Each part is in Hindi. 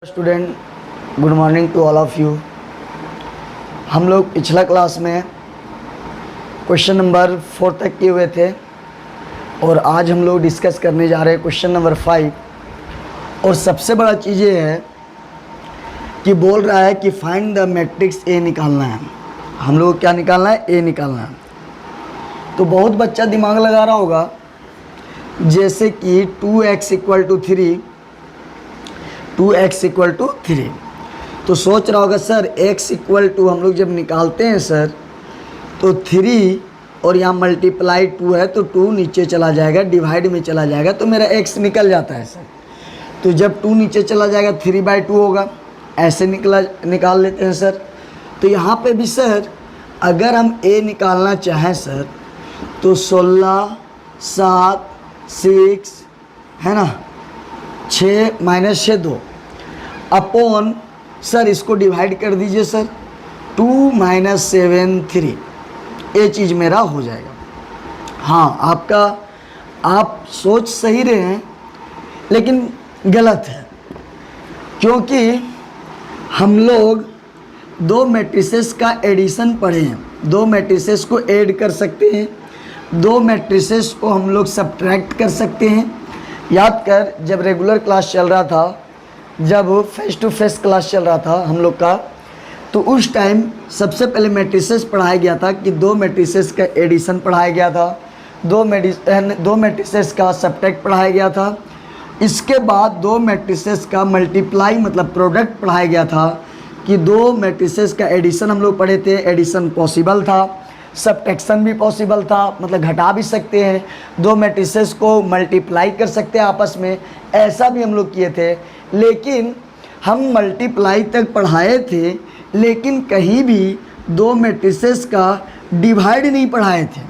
Student, good morning to all of you. हम लोग पिछला क्लास में क्वेश्चन नंबर 4 तक किए हुए थे और आज हम लोग डिस्कस करने जा रहे हैं क्वेश्चन नंबर 5। और सबसे बड़ा चीज़ ये है कि बोल रहा है कि फाइंड द मैट्रिक्स ए निकालना है। हम लोग को क्या निकालना है? ए निकालना है। तो बहुत बच्चा दिमाग लगा रहा होगा, जैसे कि 2x = 3, 2x = 3। तो सोच रहा होगा सर x = हम लोग जब निकालते हैं सर तो 3 और यहाँ मल्टीप्लाई 2 है तो 2 नीचे चला जाएगा, डिवाइड में चला जाएगा तो मेरा x निकल जाता है सर। तो जब 2 नीचे चला जाएगा 3/2 होगा, ऐसे निकाल लेते हैं सर। तो यहाँ पे भी सर अगर हम a निकालना चाहें सर तो 16, 7, 6 है ना, 6 - 6 2 अपॉन सर इसको डिवाइड कर दीजिए सर 2 - 7 3। ये चीज़ मेरा हो जाएगा। हाँ, आप सोच सही रहे हैं लेकिन गलत है, क्योंकि हम लोग दो मैट्रिसेस का एडिशन पढ़े हैं। दो मैट्रिसेस को ऐड कर सकते हैं, दो मैट्रिसेस को हम लोग सब्ट्रैक्ट कर सकते हैं। याद कर, जब रेगुलर क्लास चल रहा था, जब फेस टू फेस क्लास चल रहा था हम लोग का, तो उस टाइम सबसे पहले मैट्रिसेस पढ़ाया गया था कि दो मैट्रिसेस का एडिशन पढ़ाया गया था, दो मैट्रिसेस का सब्ट्रैक्ट पढ़ाया गया था। इसके बाद दो मैट्रिसेस का मल्टीप्लाई मतलब प्रोडक्ट पढ़ाया गया था कि दो मैट्रिसेस का एडिशन हम लोग पढ़े थे। एडिशन पॉसिबल था, सब्ट्रैक्शन भी पॉसिबल था, मतलब घटा भी सकते हैं, दो मैट्रिसेस को मल्टीप्लाई कर सकते हैं आपस में, ऐसा भी हम लोग किए थे। लेकिन हम मल्टीप्लाई तक पढ़ाए थे, लेकिन कहीं भी दो मैट्रिसेस का डिवाइड नहीं पढ़ाए थे,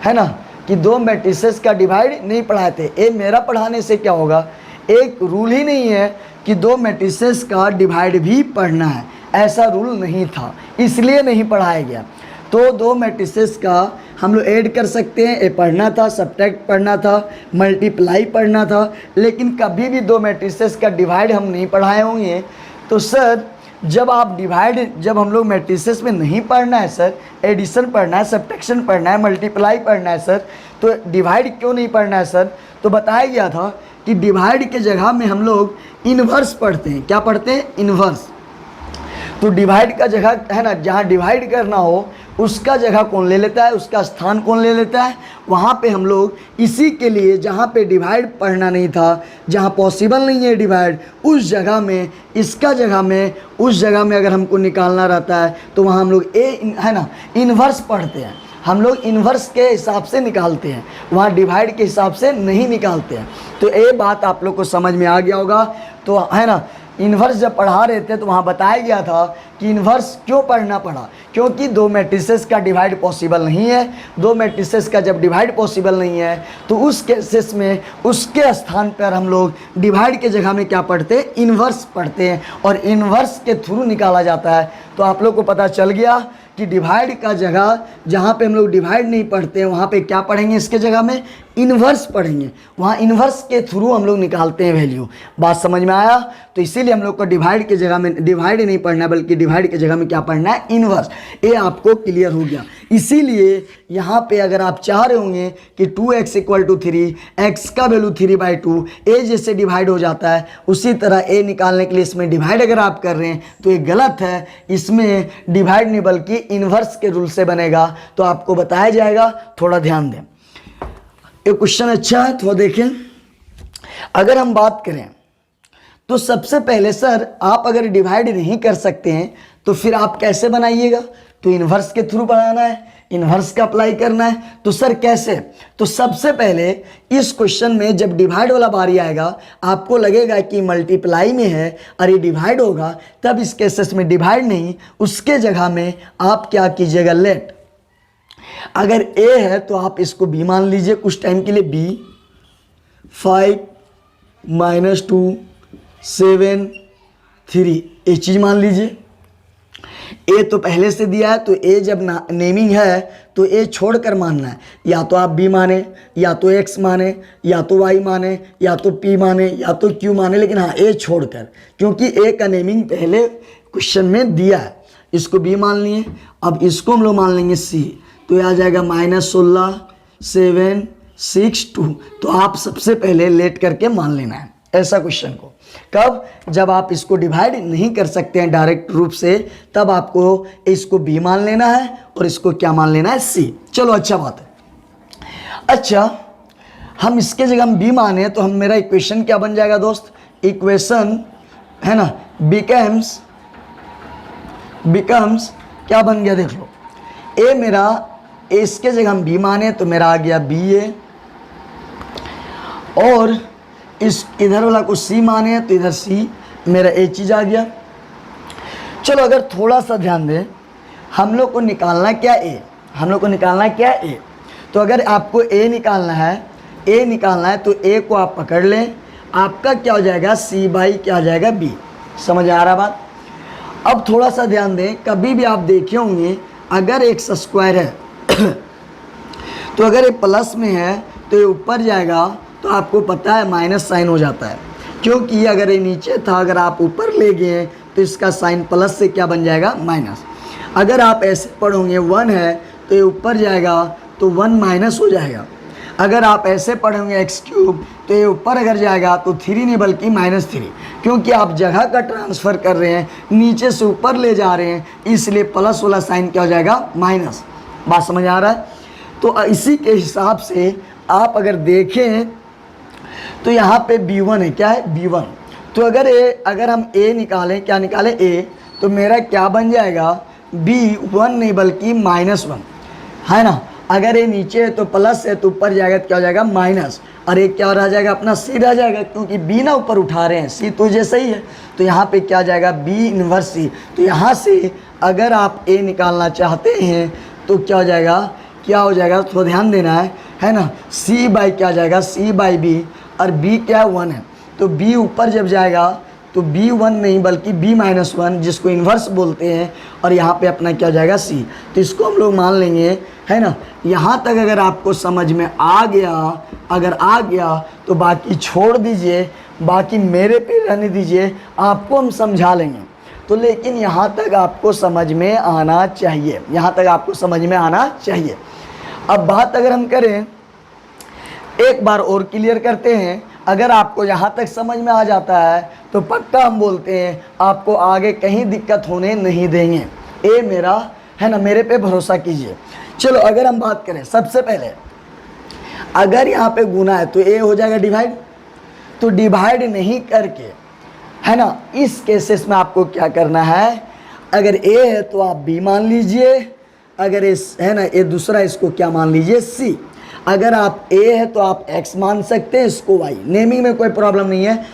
है ना, कि दो मैट्रिसेस का डिवाइड नहीं पढ़ाए थे। ये मेरा पढ़ाने से क्या होगा, एक रूल ही नहीं है कि दो मैट्रिसेस का डिवाइड भी पढ़ना है, ऐसा रूल नहीं था, इसलिए नहीं पढ़ाया गया। तो दो मैट्रिसेस का हम लोग ऐड कर सकते हैं, ए पढ़ना था, सब्ट्रैक्ट पढ़ना था, मल्टीप्लाई पढ़ना था, लेकिन कभी भी दो मैट्रिसेस का डिवाइड हम नहीं पढ़ाए होंगे। तो सर जब हम लोग मैट्रिसेस में नहीं पढ़ना है सर, एडिशन पढ़ना है, सब्ट्रैक्शन पढ़ना है, मल्टीप्लाई पढ़ना है सर, तो डिवाइड क्यों नहीं पढ़ना है सर? तो बताया गया था कि डिवाइड के जगह में हम लोग इन्वर्स पढ़ते हैं। क्या पढ़ते हैं? इन्वर्स। तो डिवाइड का जगह है ना, जहाँ डिवाइड करना हो उसका जगह कौन ले लेता है, उसका स्थान कौन ले लेता है? वहाँ पे हम लोग इसी के लिए जहाँ पे डिवाइड पढ़ना नहीं था, जहाँ पॉसिबल नहीं है डिवाइड, उस जगह में, इसका जगह में, उस जगह में अगर हमको निकालना रहता है तो वहाँ हम लोग है ना इन्वर्स पढ़ते हैं। हम लोग इन्वर्स के हिसाब से निकालते हैं, वहाँ डिवाइड के हिसाब से नहीं निकालते हैं। तो ये बात आप लोग को समझ में आ गया होगा। तो है ना, इन्वर्स जब पढ़ा रहे थे तो वहाँ बताया गया था कि इन्वर्स क्यों पढ़ना पड़ा, क्योंकि दो मैट्रिसेस का डिवाइड पॉसिबल नहीं है। दो मैट्रिसेस का जब डिवाइड पॉसिबल नहीं है तो उस केसेस में उसके स्थान पर हम लोग डिवाइड के जगह में क्या पढ़ते हैं? इन्वर्स पढ़ते हैं, और इन्वर्स के थ्रू निकाला जाता है। तो आप लोग को पता चल गया कि डिवाइड का जगह जहाँ पे हम लोग डिवाइड नहीं पढ़ते हैं वहाँ पे क्या पढ़ेंगे? इसके जगह में इन्वर्स पढ़ेंगे, वहाँ इन्वर्स के थ्रू हम लोग निकालते हैं वैल्यू। बात समझ में आया? तो इसीलिए हम लोग को डिवाइड के जगह में डिवाइड नहीं पढ़ना है, बल्कि डिवाइड के जगह में क्या पढ़ना है? इन्वर्स। ये आपको क्लियर हो गया। इसीलिए यहाँ पे अगर आप चाह रहे होंगे कि 2x = 3, x का वैल्यू 3/2, a जैसे डिवाइड हो जाता है उसी तरह a निकालने के लिए इसमें डिवाइड अगर आप कर रहे हैं तो ये गलत है। इसमें डिवाइड नहीं बल्कि इन्वर्स के रूल से बनेगा। तो आपको बताया जाएगा, थोड़ा ध्यान दें। ये क्वेश्चन अच्छा है, थोड़ा देखें। अगर हम बात करें तो सबसे पहले सर आप अगर डिवाइड नहीं कर सकते हैं तो फिर आप कैसे बनाइएगा? तो इन्वर्स के थ्रू बनाना है, इन्वर्स का अप्लाई करना है। तो सर कैसे? तो सबसे पहले इस क्वेश्चन में जब डिवाइड वाला बारी आएगा आपको लगेगा कि मल्टीप्लाई में है और ये डिवाइड होगा, तब इस केसेस में डिवाइड नहीं, उसके जगह में आप क्या कीजिएगा? लेट। अगर a है तो आप इसको b मान लीजिए कुछ टाइम के लिए, b 5 - 2 7 3 ये चीज़ मान लीजिए। ए तो पहले से दिया है, तो ए जब नेमिंग है तो ए छोड़कर मानना है। या तो आप बी माने, या तो एक्स माने, या तो वाई माने, या तो पी माने, या तो क्यू माने, लेकिन हाँ ए छोड़कर, क्योंकि ए का नेमिंग पहले क्वेश्चन में दिया है। इसको बी मान लिए, अब इसको हम लोग मान लेंगे सी, तो ये आ जाएगा -16 7 6 2। तो आप सबसे पहले लेट करके मान लेना है ऐसा क्वेश्चन को। कब? जब आप इसको डिवाइड नहीं कर सकते हैं डायरेक्ट रूप से, तब आपको इसको बी मान लेना है और इसको क्या मान लेना है? सी। चलो अच्छा बात है। अच्छा, हम इसके जगह हम बी माने तो हम मेरा इक्वेशन क्या बन जाएगा दोस्त? इक्वेशन है ना बिकम्स क्या बन गया देख लो। ए मेरा, इसके जगह हम बी माने तो मेरा आ गया बी ए, और इस इधर वाला को सी माने तो इधर सी, मेरा ए चीज़ आ गया। चलो अगर थोड़ा सा ध्यान दें, हम लोग को निकालना क्या ए, हम लोग को निकालना क्या ए। तो अगर आपको ए निकालना है तो ए को आप पकड़ लें, आपका क्या हो जाएगा? सी बाई क्या हो जाएगा? बी। समझ आ रहा बात? अब थोड़ा सा ध्यान दें, कभी भी आप देखे होंगे अगर एक्स स्क्वायर है तो अगर ये प्लस में है तो ये ऊपर जाएगा तो आपको पता है माइनस साइन हो जाता है, क्योंकि अगर ये नीचे था, अगर आप ऊपर ले गए तो इसका साइन प्लस से क्या बन जाएगा? माइनस। अगर आप ऐसे पढ़ोगे 1 है तो ये ऊपर जाएगा तो 1 माइनस हो जाएगा। अगर आप ऐसे पढ़ोगे एक्स क्यूब तो ये ऊपर अगर जाएगा तो 3 नहीं बल्कि -3, क्योंकि आप जगह का ट्रांसफ़र कर रहे हैं, नीचे से ऊपर ले जा रहे हैं, इसलिए प्लस वाला साइन क्या हो जाएगा? माइनस। बात समझ आ रहा है? तो इसी के हिसाब से आप अगर देखें तो यहाँ पे b1 है, क्या है? b1। तो अगर हम a निकालें, क्या निकालें? a, तो मेरा क्या बन जाएगा? b1 नहीं बल्कि -1 है ना। अगर ये नीचे है तो प्लस है तो ऊपर जाएगा तो क्या हो जाएगा? माइनस, और एक क्या रह जाएगा? अपना सी रह जाएगा, क्योंकि बी ना ऊपर उठा रहे हैं, सी तो जैसे ही है, तो यहाँ पे क्या जाएगा? B inverse C. तो यहाँ से अगर आप ए निकालना चाहते हैं तो क्या हो जाएगा? क्या हो जाएगा? थोड़ा ध्यान देना है ना। सी बाई क्या जाएगा? सी बाई बी, और बी क्या? 1 है, तो बी ऊपर जब जाएगा तो बी 1 नहीं बल्कि बी -1, जिसको इन्वर्स बोलते हैं, और यहाँ पे अपना क्या जाएगा? सी। तो इसको हम लोग मान लेंगे, है ना। यहाँ तक अगर आपको समझ में आ गया, अगर आ गया तो बाकी छोड़ दीजिए, बाकी मेरे पे रहने दीजिए, आपको हम समझा लेंगे। तो लेकिन यहाँ तक आपको समझ में आना चाहिए, यहाँ तक आपको समझ में आना चाहिए। अब बात अगर हम करें, एक बार और क्लियर करते हैं, अगर आपको यहाँ तक समझ में आ जाता है तो पक्का हम बोलते हैं आपको आगे कहीं दिक्कत होने नहीं देंगे। ए मेरा, है ना, मेरे पे भरोसा कीजिए। चलो अगर हम बात करें, सबसे पहले अगर यहाँ पे गुना है तो ए हो जाएगा डिवाइड, तो डिवाइड नहीं करके, है ना, इस केसेस में आपको क्या करना है? अगर ए है तो आप बी मान लीजिए, अगर इस है ना ए दूसरा, इसको क्या मान लीजिए? सी। अगर आप ए है तो आप एक्स मान सकते हैं, इसको वाई। नेमिंग में कोई प्रॉब्लम नहीं है,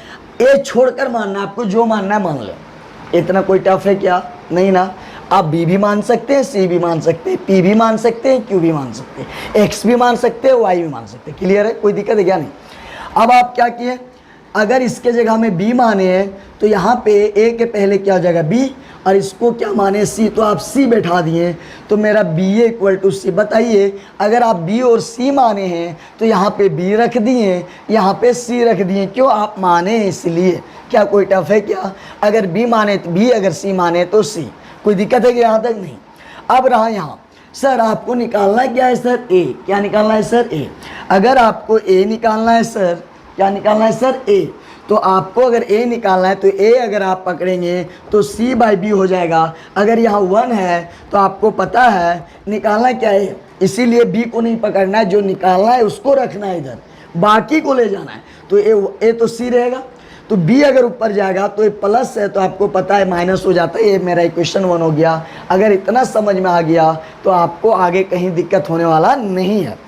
ए छोड़कर मानना, आपको जो मानना है मान ले, इतना कोई टफ है क्या? नहीं ना। आप बी भी मान सकते हैं, सी भी मान सकते हैं, पी भी मान सकते हैं, क्यू भी मान सकते हैं, एक्स भी मान सकते हैं, वाई भी मान सकते हैं। क्लियर है? कोई दिक्कत है क्या? नहीं। अब आप क्या किए, अगर इसके जगह में बी माने हैं तो यहाँ पे ए के पहले क्या हो जाएगा? बी, और इसको क्या माने? सी, तो आप सी बैठा दिए, तो मेरा बी ए = सी। बताइए, अगर आप बी और सी माने हैं तो यहाँ पे बी रख दिए, यहाँ पे सी रख दिए, क्यों? आप माने हैं इसलिए। क्या कोई टफ है क्या? अगर बी माने तो बी, अगर सी माने तो सी। कोई दिक्कत है कि यहाँ तक? नहीं। अब रहा यहाँ, सर आपको निकालना क्या है? सर ए। क्या निकालना है? सर ए। अगर आपको ए निकालना है सर, क्या निकालना है? सर ए। तो आपको अगर ए निकालना है तो ए अगर आप पकड़ेंगे तो सी बाई बी हो जाएगा। अगर यहाँ 1 है तो आपको पता है निकालना क्या है, इसीलिए बी को नहीं पकड़ना है, जो निकालना है उसको रखना है इधर, बाकी को ले जाना है। तो ए तो सी रहेगा, तो बी अगर ऊपर जाएगा तो ये प्लस है, तो आपको पता है माइनस हो जाता है। ये मेरा इक्वेशन 1 हो गया। अगर इतना समझ में आ गया तो आपको आगे कहीं दिक्कत होने वाला नहीं है।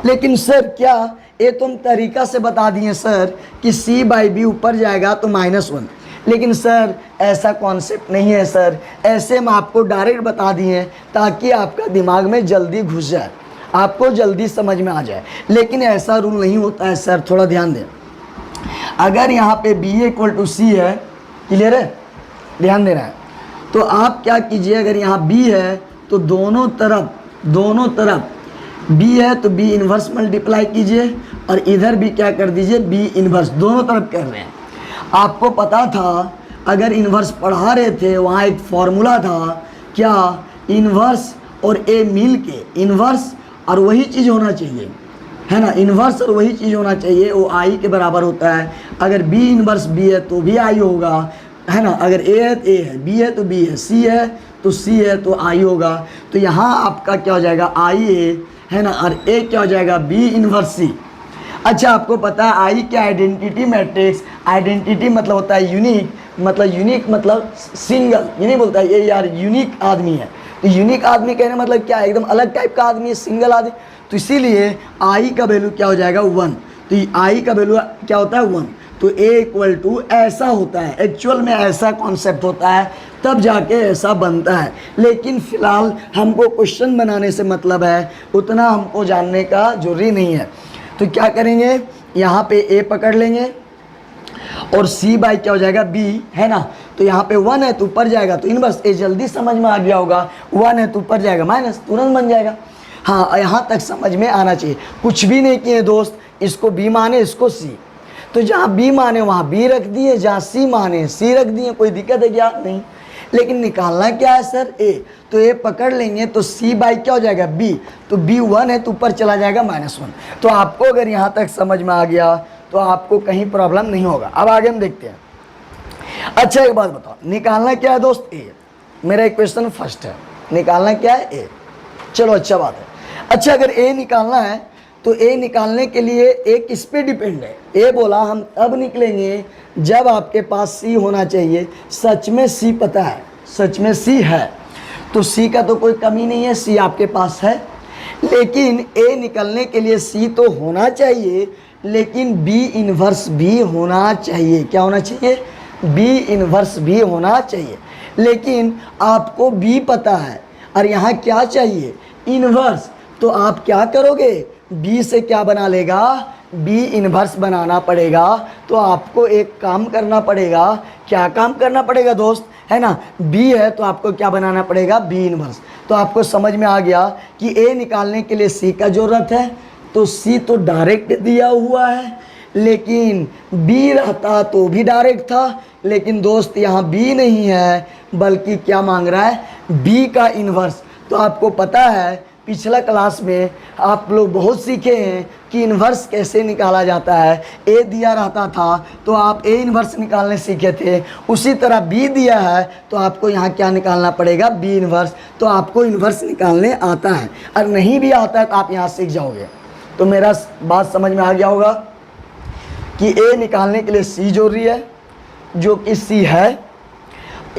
लेकिन सर क्या ये तुम तरीका से बता दिए सर कि सी बाई बी ऊपर जाएगा तो -1, लेकिन सर ऐसा कॉन्सेप्ट नहीं है सर, ऐसे हम आपको डायरेक्ट बता दिए ताकि आपका दिमाग में जल्दी घुस जाए, आपको जल्दी समझ में आ जाए। लेकिन ऐसा रूल नहीं होता है सर, थोड़ा ध्यान दें। अगर यहाँ पे बी = सी है, क्लियर है, ध्यान देना है, तो आप क्या कीजिए, अगर यहाँ b है तो दोनों तरफ b है तो b इन्वर्स मल्टीप्लाई कीजिए, और इधर भी क्या कर दीजिए, b इन्वर्स, दोनों तरफ कर रहे हैं। आपको पता था अगर इन्वर्स पढ़ा रहे थे वहाँ एक फॉर्मूला था, क्या, इन्वर्स और a मिल के, इन्वर्स और वही चीज़ होना चाहिए, है ना, इन्वर्स और वही चीज़ होना चाहिए, वो आई के बराबर होता है। अगर b इन्वर्स b है तो भी आई होगा, है ना, अगर a है तो a है, b है तो b है, c है तो c है तो आई होगा। तो यहाँ आपका क्या हो जाएगा, आई ए, है ना, और a क्या हो जाएगा, b इन्वर्स c। अच्छा, आपको पता है आई क्या, आइडेंटिटी मैट्रिक्स, आइडेंटिटी मतलब होता है यूनिक, मतलब सिंगल, ये नहीं बोलता है ये यार यूनिक आदमी है, तो यूनिक आदमी कहने मतलब क्या है, एकदम अलग टाइप का आदमी है, सिंगल आदमी। तो इसीलिए आई का वैल्यू क्या हो जाएगा, 1। तो आई का वैल्यू क्या होता है, 1। तो a इक्वल टू ऐसा होता है, एक्चुअल में ऐसा कॉन्सेप्ट होता है, तब जाके ऐसा बनता है। लेकिन फिलहाल हमको क्वेश्चन बनाने से मतलब है, उतना हमको जानने का जरूरी नहीं है। तो क्या करेंगे, यहाँ पे a पकड़ लेंगे और c बाई क्या हो जाएगा, b, है ना। तो यहाँ पे 1 है तो ऊपर जाएगा तो इनवर्स, a जल्दी समझ में आ गया होगा, 1 है तो ऊपर जाएगा माइनस, तुरंत बन जाएगा। हाँ, यहाँ तक समझ में आना चाहिए। कुछ भी नहीं किए दोस्त, इसको b माने, इसको c, तो जहाँ b माने वहाँ b रख दिए, जहाँ c माने c रख दिए, कोई दिक्कत है क्या, नहीं। लेकिन निकालना क्या है सर, a, तो a पकड़ लेंगे तो c बाई क्या हो जाएगा, b, तो b 1 है तो ऊपर चला जाएगा -1। तो आपको अगर यहाँ तक समझ में आ गया तो आपको कहीं प्रॉब्लम नहीं होगा। अब आगे हम देखते हैं। अच्छा, एक बात बताओ, निकालना क्या है दोस्त, a, मेरा इक्वेशन फर्स्ट है, निकालना क्या है, a, चलो अच्छा बात है। अच्छा, अगर a निकालना है तो a निकालने के लिए a किस पे डिपेंड है, a बोला हम तब निकलेंगे जब आपके पास c होना चाहिए। सच में c पता है, सच में c है, तो c का तो कोई कमी नहीं है, c आपके पास है। लेकिन a निकलने के लिए c तो होना चाहिए, लेकिन b इन्वर्स भी होना चाहिए। क्या होना चाहिए, b इन्वर्स भी होना चाहिए। लेकिन आपको b पता है और यहाँ क्या चाहिए, इन्वर्स, तो आप क्या करोगे, b से क्या बना लेगा, b इन्वर्स बनाना पड़ेगा। तो आपको एक काम करना पड़ेगा, क्या काम करना पड़ेगा दोस्त, है ना, b है तो आपको क्या बनाना पड़ेगा, b इन्वर्स। तो आपको समझ में आ गया कि a निकालने के लिए c का ज़रूरत है, तो c तो डायरेक्ट दिया हुआ है, लेकिन b रहता तो भी डायरेक्ट था। लेकिन दोस्त यहाँ b नहीं है, बल्कि क्या मांग रहा है, b का इन्वर्स। तो आपको पता है पिछला क्लास में आप लोग बहुत सीखे हैं कि इन्वर्स कैसे निकाला जाता है। a दिया रहता था तो आप a इन्वर्स निकालने सीखे थे, उसी तरह b दिया है तो आपको यहाँ क्या निकालना पड़ेगा, b इन्वर्स। तो आपको इन्वर्स निकालने आता है, और नहीं भी आता है तो आप यहाँ सीख जाओगे। तो मेरा बात समझ में आ गया होगा कि a निकालने के लिए c जरूरी है, जो कि c है।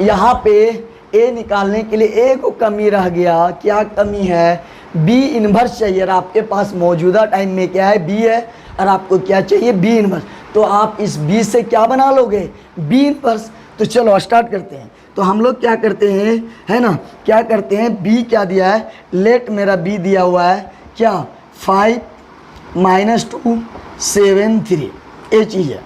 यहाँ पे a निकालने के लिए a को कमी रह गया, क्या कमी है, b इन्वर्स चाहिए। और आपके पास मौजूदा टाइम में क्या है, b है, और आपको क्या चाहिए, b इन्वर्स। तो आप इस b से क्या बना लोगे, b इन्वर्स। तो चलो स्टार्ट करते हैं। तो हम लोग क्या करते हैं, है ना, क्या करते हैं, b क्या दिया है, लेट मेरा b दिया हुआ है क्या, 5 - 2 7 3, ये चीज़ है।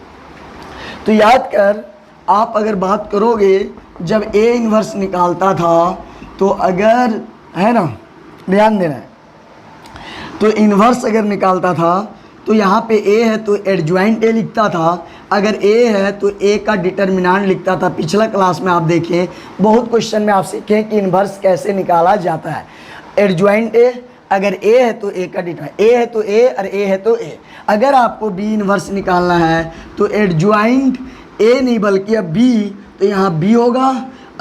तो याद कर, आप अगर बात करोगे जब a इन्वर्स निकालता था तो अगर, है ना, ध्यान देना है, तो इन्वर्स अगर निकालता था तो यहाँ पे a है तो एडजॉइंट a लिखता था, अगर a है तो a का डिटर्मिनेंट लिखता था। पिछला क्लास में आप देखें, बहुत क्वेश्चन में आप सीखें कि इन्वर्स कैसे निकाला जाता है। एडजॉइंट a, अगर a है तो a का डिटर्मिनेंट, a है तो a और a है तो a। अगर आपको b इन्वर्स निकालना है तो एडजॉइंट a नहीं बल्कि अब b, तो यहाँ b होगा,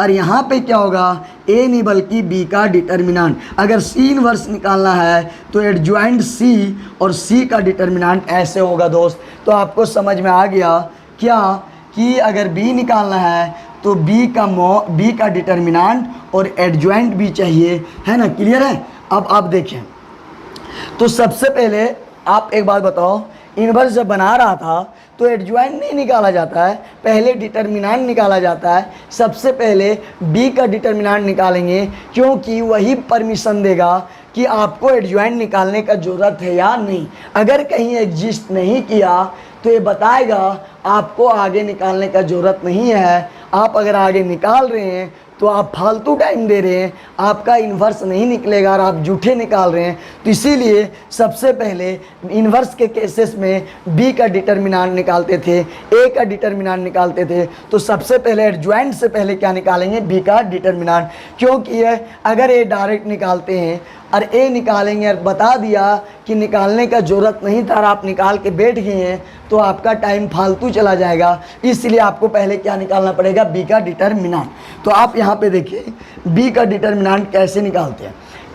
और यहाँ पे क्या होगा, a नहीं बल्कि b का डिटर्मिनेंट। अगर c इन्वर्स निकालना है तो एडजॉइंट c और c का डिटर्मिनेंट ऐसे होगा दोस्त। तो आपको समझ में आ गया क्या, कि अगर b निकालना है तो b का डिटर्मिनेंट और एडजॉइंट भी चाहिए, है ना, क्लियर है। अब आप देखें, तो सबसे पहले आप एक बात बताओ, इन्वर्स जब बना रहा था तो एडजॉइंट नहीं निकाला जाता है, पहले डिटर्मिनेंट निकाला जाता है। सबसे पहले b का डिटर्मिनेंट निकालेंगे, क्योंकि वही परमिशन देगा कि आपको एडजॉइंट निकालने का ज़रूरत है या नहीं। अगर कहीं एग्जिस्ट नहीं किया तो ये बताएगा आपको आगे निकालने का ज़रूरत नहीं है। आप अगर आगे निकाल रहे हैं तो आप फालतू टाइम दे रहे हैं, आपका इन्वर्स नहीं निकलेगा और आप झूठे निकाल रहे हैं। तो इसीलिए सबसे पहले इन्वर्स के केसेस में बी का डिटर्मिनेंट निकालते थे, ए का डिटर्मिनेंट निकालते थे। तो सबसे पहले एडज्वाइंट से पहले क्या निकालेंगे, बी का डिटर्मिनेंट, क्योंकि अगर ए डायरेक्ट निकालते हैं और ए निकालेंगे और बता दिया कि निकालने का ज़रूरत नहीं था और आप निकाल के बैठ गए हैं तो आपका टाइम फालतू चला जाएगा। इसलिए आपको पहले क्या निकालना पड़ेगा, बी का डिटर्मिनेंट। तो आप यहाँ पे देखिए बी का डिटर्मिनेंट कैसे निकालते हैं।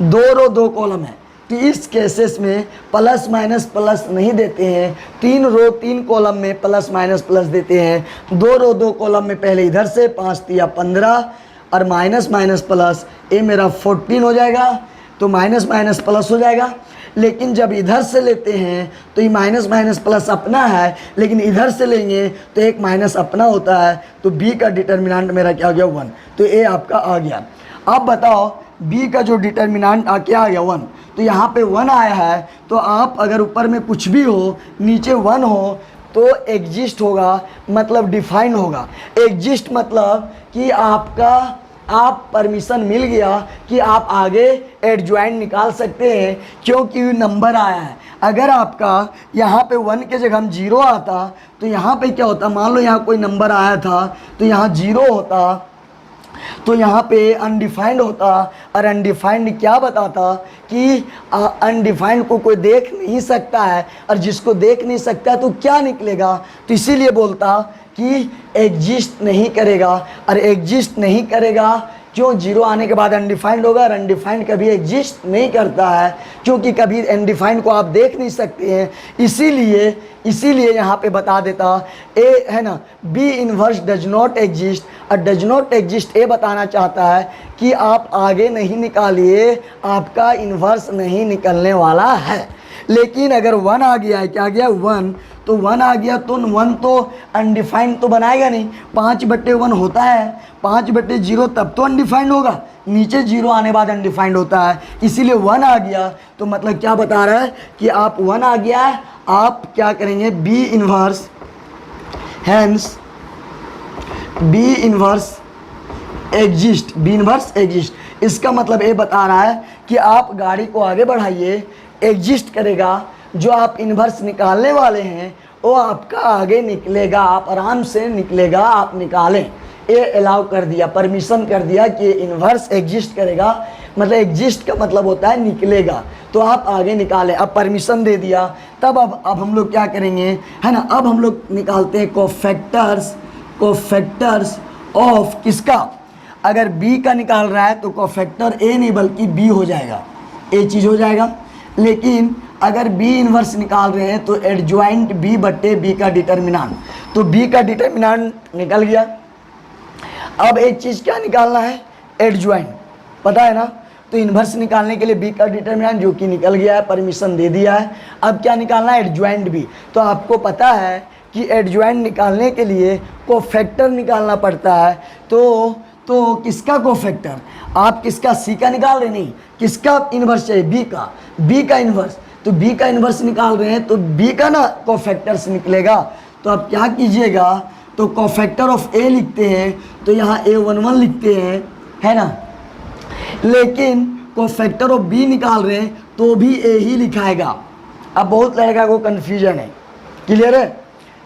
2 रो 2 कॉलम है, तो इस केसेस में प्लस माइनस प्लस नहीं देते हैं। 3 रो 3 कॉलम में प्लस माइनस प्लस देते हैं। 2 रो 2 कॉलम में पहले इधर से 5 तिया 15 और माइनस माइनस प्लस, ये मेरा 14 हो जाएगा, तो माइनस माइनस प्लस हो जाएगा। लेकिन जब इधर से लेते हैं तो ये माइनस माइनस प्लस अपना है, लेकिन इधर से लेंगे तो एक माइनस अपना होता है। तो बी का डिटर्मिनेंट मेरा क्या हो गया, 1। तो ए आपका आ गया। अब बताओ बी का जो डिटर्मिनेंट क्या आ गया, 1। तो यहाँ पे 1 आया है, तो आप अगर ऊपर में कुछ भी हो नीचे 1 हो तो एग्जिस्ट होगा, मतलब डिफाइंड होगा। एग्जिस्ट मतलब कि आप परमिशन मिल गया कि आप आगे एडज्वाइंट निकाल सकते हैं, क्योंकि नंबर आया है। अगर आपका यहाँ पे 1 के जगह हम 0 आता तो यहाँ पे क्या होता, मान लो यहाँ कोई नंबर आया था तो यहाँ 0 होता, तो यहाँ पे अनडिफाइंड होता। और अनडिफाइंड क्या बताता कि अनडिफाइंड को कोई देख नहीं सकता है, और जिसको देख नहीं सकता तो क्या निकलेगा। तो इसीलिए बोलता कि एग्जिस्ट नहीं करेगा, और एग्जिस्ट नहीं करेगा क्यों, 0 आने के बाद अनडिफाइंड होगा, और अनडिफाइंड कभी एग्जिस्ट नहीं करता है क्योंकि कभी अनडिफाइंड को आप देख नहीं सकते हैं। इसीलिए यहाँ पे बता देता ए है ना, B inverse does not exist. और डज नॉट एग्जिस्ट ये बताना चाहता है कि आप आगे नहीं निकालिए, आपका इनवर्स नहीं निकलने वाला है। लेकिन अगर 1 आ गया है, क्या आ गया 1, तो 1 आ गया तो 1 तो अनडिफाइंड तो बनाएगा नहीं। 5/1 होता है, 5/0 तब तो अनडिफाइंड होगा, नीचे 0 आने बाद अनडिफाइंड होता है। इसीलिए 1 आ गया, तो मतलब क्या बता रहा है कि आप 1 आ गया है, आप क्या करेंगे, B inverse, hence B inverse exist, B inverse exist. इसका मतलब ये बता रहा है कि आप गाड़ी को आगे बढ़ाइए, एग्जिस्ट करेगा, जो आप इन्वर्स निकालने वाले हैं वो आपका आगे निकलेगा, आप आराम से निकलेगा, आप निकालें। ये अलाउ कर दिया, परमिशन कर दिया कि इन्वर्स एग्जिस्ट करेगा, मतलब एग्जिस्ट का मतलब होता है निकलेगा, तो आप आगे निकालें। अब परमिशन दे दिया, तब अब हम लोग क्या करेंगे, है ना, अब हम लोग निकालते हैं कोफैक्टर्स ऑफ किसका, अगर बी का निकाल रहा है तो कोफैक्टर ए नहीं बल्कि बी हो जाएगा, ए चीज़ हो जाएगा। लेकिन अगर बी इनवर्स निकाल रहे हैं तो एडज्वाइंट बी बट्टे बी का डिटर्मिनेंट, तो बी का डिटर्मिनेंट निकल गया। अब एक चीज़ क्या निकालना है, एडज्वाइंट, पता है ना। तो इन्वर्स निकालने के लिए बी का डिटर्मिनेंट जो कि निकल गया है, परमिशन दे दिया है। अब क्या निकालना है, एडज्वाइंट बी। तो आपको पता है कि एडज्वाइंट निकालने के लिए कोफैक्टर निकालना पड़ता है। तो किसका कोफैक्टर, आप किसका, सी का निकाल रहे, नहीं, किसका इन्वर्स चाहिए, बी का इन्वर्स। तो बी का इन्वर्स निकाल रहे हैं तो बी का ना कोफैक्टर से निकलेगा। तो आप क्या कीजिएगा, तो कोफैक्टर ऑफ ए लिखते हैं, तो यहाँ A11 लिखते हैं, है ना। लेकिन कोफैक्टर ऑफ बी निकाल रहे हैं तो भी ए ही लिखाएगा। अब बहुत लड़का को कन्फ्यूजन है, क्लियर है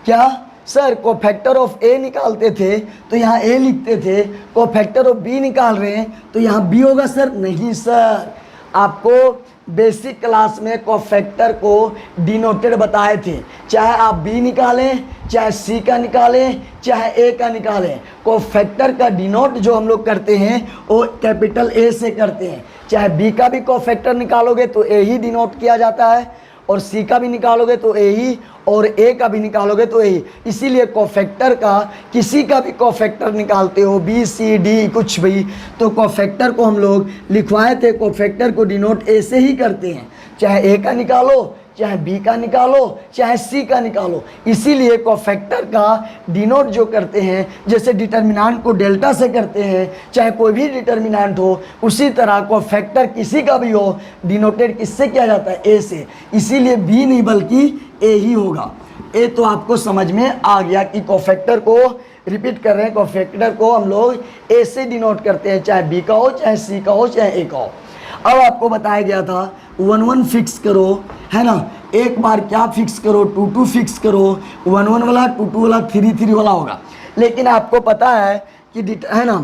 क्या सर, कोफैक्टर ऑफ ए निकालते थे तो यहाँ ए लिखते थे, कोफैक्टर ऑफ बी निकाल रहे हैं तो यहाँ बी होगा सर। नहीं सर, आपको बेसिक क्लास में कोफैक्टर को डिनोटेड बताए थे, चाहे आप बी निकालें, चाहे सी का निकालें, चाहे ए का निकालें, कोफैक्टर का डिनोट जो हम लोग करते हैं वो कैपिटल ए से करते हैं। चाहे बी का भी कोफैक्टर निकालोगे तो ए ही डिनोट किया जाता है, और सी का भी निकालोगे तो ए ही, और ए का भी निकालोगे तो ए ही। इसीलिए कोफैक्टर का, किसी का भी कोफैक्टर निकालते हो, बी सी डी कुछ भी, तो कोफैक्टर को हम लोग लिखवाए थे, कोफैक्टर को डिनोट ए से ही करते हैं। चाहे ए का निकालो, चाहे बी का निकालो, चाहे सी का निकालो। इसीलिए कोफैक्टर का डिनोट जो करते हैं, जैसे डिटर्मिनेंट को डेल्टा से करते हैं, चाहे कोई भी डिटर्मिनेंट हो, उसी तरह कोफैक्टर किसी का भी हो डिनोटेड किससे किया जाता है, ए से। इसीलिए बी नहीं बल्कि ए ही होगा। ए तो आपको समझ में आ गया कि कोफैक्टर को रिपीट कर रहे हैं, कोफैक्टर को हम लोग ए से डिनोट करते हैं, चाहे बी का हो, चाहे सी का हो, चाहे ए का हो। अब आपको बताया गया था 1 1 फिक्स करो, है ना, एक बार क्या फिक्स करो, 2 2 फिक्स करो, 1 1 वाला 2 2 वाला 3 3 वाला होगा। लेकिन आपको पता है कि है ना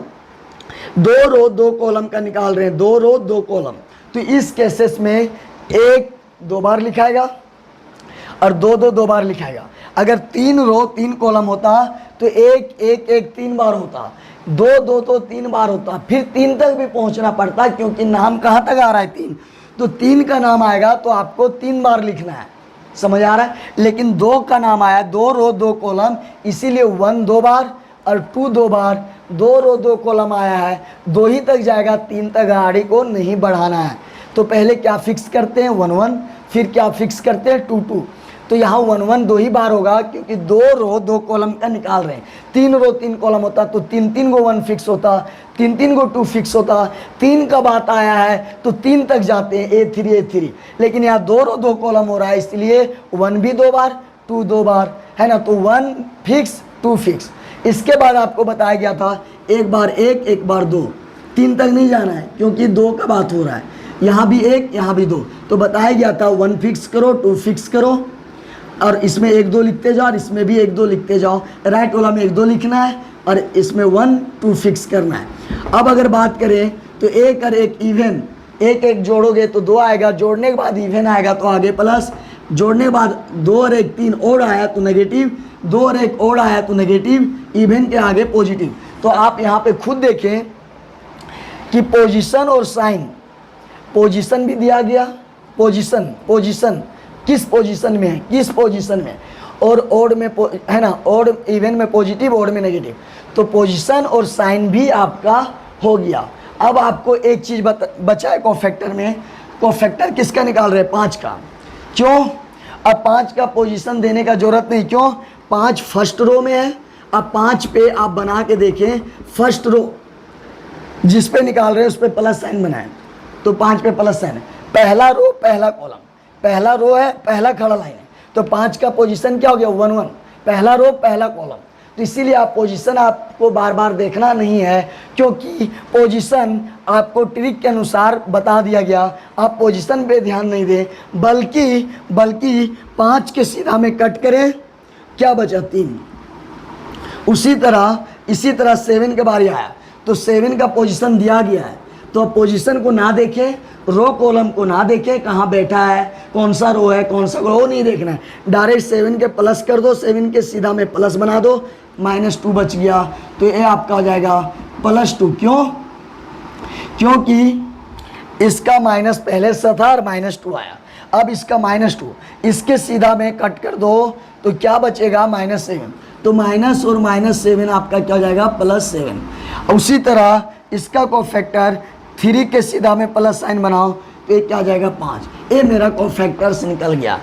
2 रो 2 कॉलम का निकाल रहे हैं, 2 रो 2 कॉलम, तो इस केसेस में 1 2 बार लिखाएगा और 2 2 2 बार लिखाएगा। अगर 3 रो 3 कॉलम होता तो 1 1 1 3 बार होता, 2 2 तो 3 बार होता, फिर 3 तक भी पहुंचना पड़ता, क्योंकि नाम कहाँ तक आ रहा है 3, तो 3 का नाम आएगा तो आपको 3 बार लिखना है, समझ आ रहा है। लेकिन 2 का नाम आया, 2 रो 2 कॉलम, इसीलिए 1 2 बार और 2 2 बार, 2 रो 2 कॉलम आया है, 2 ही तक जाएगा, 3 तक गाड़ी को नहीं बढ़ाना है। तो पहले क्या फिक्स करते हैं 1 1, फिर क्या फिक्स करते हैं 2 2, तो यहाँ 1 1 2 ही बार होगा, क्योंकि 2 रो 2 कॉलम का निकाल रहे हैं। 3 रो 3 कॉलम होता तो 3 3 को 1 फिक्स होता, 3 3 को 2 फिक्स होता, 3 का बात आया है तो 3 तक जाते हैं, A3 A3। लेकिन यहाँ 2 रो 2 कॉलम हो रहा है, इसलिए 1 भी 2 बार 2 2 बार, है ना, तो 1 फिक्स 2 फिक्स। इसके बाद आपको बताया गया था एक बार 1 एक बार 2, 3 तक नहीं जाना है क्योंकि 2 का बात हो रहा है, यहाँ भी 1 यहाँ भी 2, तो बताया गया था 1 फिक्स करो 2 फिक्स करो, और इसमें 1 2 लिखते जाओ और इसमें भी 1 2 लिखते जाओ। राइट वाला में 1 2 लिखना है और इसमें 1 2 फिक्स करना है। अब अगर बात करें तो 1 और 1 इवन, 1 1 जोड़ोगे तो 2 आएगा, जोड़ने के बाद इवन आएगा तो आगे प्लस, जोड़ने के बाद 2 और 1 3 और आया तो नेगेटिव, 2 और 1 और आया तो नेगेटिव, इवन के आगे पॉजिटिव। तो आप यहाँ पे खुद देखें कि पोजीशन और साइन, पोजीशन भी दिया गया, पोजीशन किस पोजीशन में है, किस पोजीशन में, और ओड में है ना, ओड इवन में पॉजिटिव, ओड में नेगेटिव, तो पोजीशन और साइन भी आपका हो गया। अब आपको एक चीज़ बचा है कोफैक्टर में, कोफैक्टर किसका निकाल रहे हैं 5 का, क्यों, अब 5 का पोजीशन देने का जरूरत नहीं, क्यों, 5 फर्स्ट रो में है। अब 5 पे आप बना के देखें, फर्स्ट रो जिस पे निकाल रहे हैं उस पे प्लस साइन बनाएं, तो 5 पे प्लस साइन है, पहला रो पहला कॉलम, पहला रो है पहला खड़ा लाइन है, तो 5 का पोजीशन क्या हो गया 1 1, पहला रो पहला कॉलम। तो इसीलिए आप पोजीशन आपको बार बार देखना नहीं है, क्योंकि पोजीशन आपको ट्रिक के अनुसार बता दिया गया, आप पोजीशन पे ध्यान नहीं दें, बल्कि 5 के सीधा में कट करें, क्या बचा 3। इसी तरह 7 के बारे आया तो 7 का पोजीशन दिया गया है, तो अब पोजीशन को ना देखें, रो कॉलम को ना देखें, कहाँ बैठा है, कौन सा रो है कौन सा रो नहीं देखना है, डायरेक्ट 7 के प्लस कर दो, 7 के सीधा में प्लस बना दो, -2 बच गया, तो ये आपका हो जाएगा +2। क्यों, क्योंकि इसका माइनस पहले से था और -2 आया, अब इसका -2, इसके सीधा में कट कर दो तो क्या बचेगा -7, तो माइनस और -7 आपका क्या हो जाएगा +7। उसी तरह इसका कोफैक्टर 3 के सीधा में प्लस साइन बनाओ तो ये क्या आ जाएगा 5, ये मेरा कोफैक्टर से निकल गया।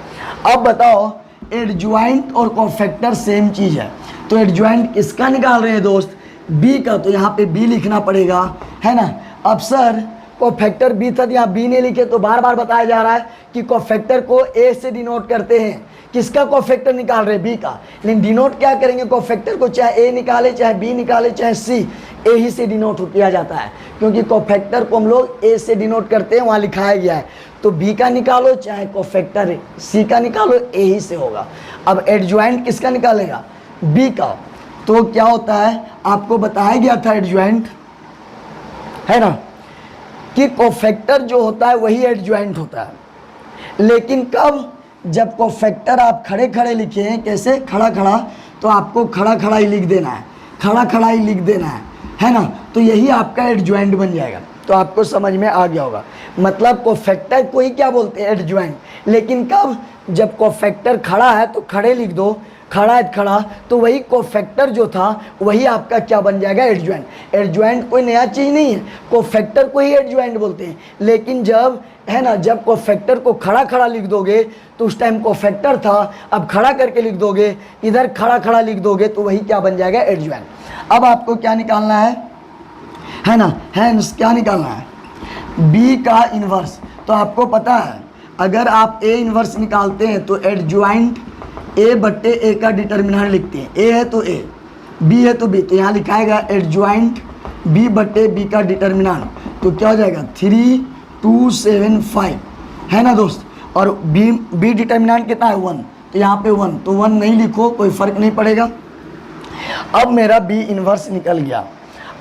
अब बताओ एडजॉइंट और कोफैक्टर सेम चीज़ है, तो एडजॉइंट किसका निकाल रहे हैं दोस्त, बी का, तो यहाँ पे बी लिखना पड़ेगा, है ना। अब सर कोफैक्टर बी था, यहाँ बी नहीं लिखे, तो बार बार बताया जा रहा है कि कोफैक्टर को ए से डिनोट करते हैं, किसका कोफैक्टर निकाल रहे हैं बी का, लेकिन डिनोट क्या करेंगे कोफैक्टर को, चाहे ए निकाले चाहे बी निकाले चाहे सी, ए ही से डिनोट किया जाता है, क्योंकि कोफैक्टर को हम लोग ए से डिनोट करते हैं, वहाँ लिखाया गया है। तो बी का निकालो चाहे कोफैक्टर सी का निकालो, ए ही से होगा। अब एडजॉइंट किसका निकालेगा, बी का, तो क्या होता है आपको बताया गया था एडजॉइंट, है ना, कि कोफैक्टर जो होता है वही एडजॉइंट होता है, लेकिन कब, जब कोफैक्टर आप खड़े खड़े लिखे हैं, कैसे खड़ा खड़ा, तो आपको खड़ा खड़ा ही लिख देना है, खड़ा खड़ा ही लिख देना है ना, तो यही आपका एडजॉइंट बन जाएगा। तो आपको समझ में आ गया होगा, मतलब कोफैक्टर को ही क्या बोलते हैं एडजॉइंट, लेकिन कब, जब कोफैक्टर खड़ा है तो खड़े लिख दो, खड़ा है खड़ा, तो वही कोफैक्टर जो था वही आपका क्या बन जाएगा एडजॉइंट। एडजॉइंट कोई नया चीज़ नहीं है, कोफैक्टर को ही एडजॉइंट बोलते हैं, लेकिन जब, है ना, जब कोफैक्टर को खड़ा खड़ा लिख दोगे तो उस टाइम कोफैक्टर था, अब खड़ा करके लिख दोगे, इधर खड़ा खड़ा लिख दोगे तो वही क्या बन जाएगा एडजॉइंट। अब आपको क्या निकालना है ना, हैंस क्या निकालना है, बी का इन्वर्स। तो आपको पता है अगर आप ए इन्वर्स निकालते हैं तो एडजॉइंट A/A का डिटर्मिनेंट लिखते हैं, ए है तो ए, बी है तो बी, तो यहाँ लिखाएगा एडजॉइंट बी बटे बी का डिटर्मिनेंट, तो क्या हो जाएगा 3 2 7 5 है ना दोस्त। और बी डिटर्मिनेंट कितना है 1, तो यहाँ पे 1, तो 1 नहीं लिखो, कोई फर्क नहीं पड़ेगा। अब मेरा बी इन्वर्स निकल गया।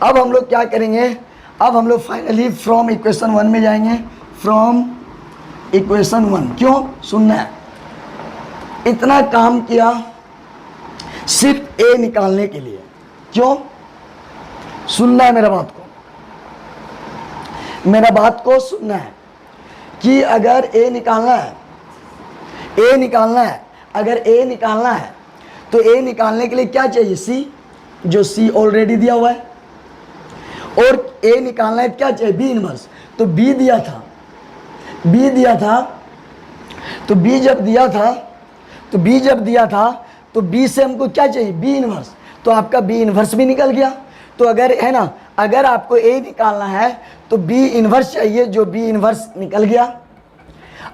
अब हम लोग क्या करेंगे, अब हम लोग फाइनली फ्रॉम इक्वेशन 1 में जाएंगे। फ्रॉम इक्वेशन 1, क्यों सुनना है, इतना काम किया सिर्फ ए निकालने के लिए, क्यों सुनना है मेरा बात को सुनना है कि अगर ए निकालना है, अगर ए निकालना है तो ए निकालने के लिए क्या चाहिए, सी, जो सी ऑलरेडी दिया हुआ है। और ए निकालना है क्या चाहिए, बी इनवर्स, तो बी दिया था, तो बी जब दिया था तो बी से हमको क्या चाहिए, बी इनवर्स, तो आपका बी इनवर्स भी निकल गया। तो अगर है ना, अगर आपको ए निकालना है तो बी इनवर्स चाहिए, जो बी इनवर्स निकल गया।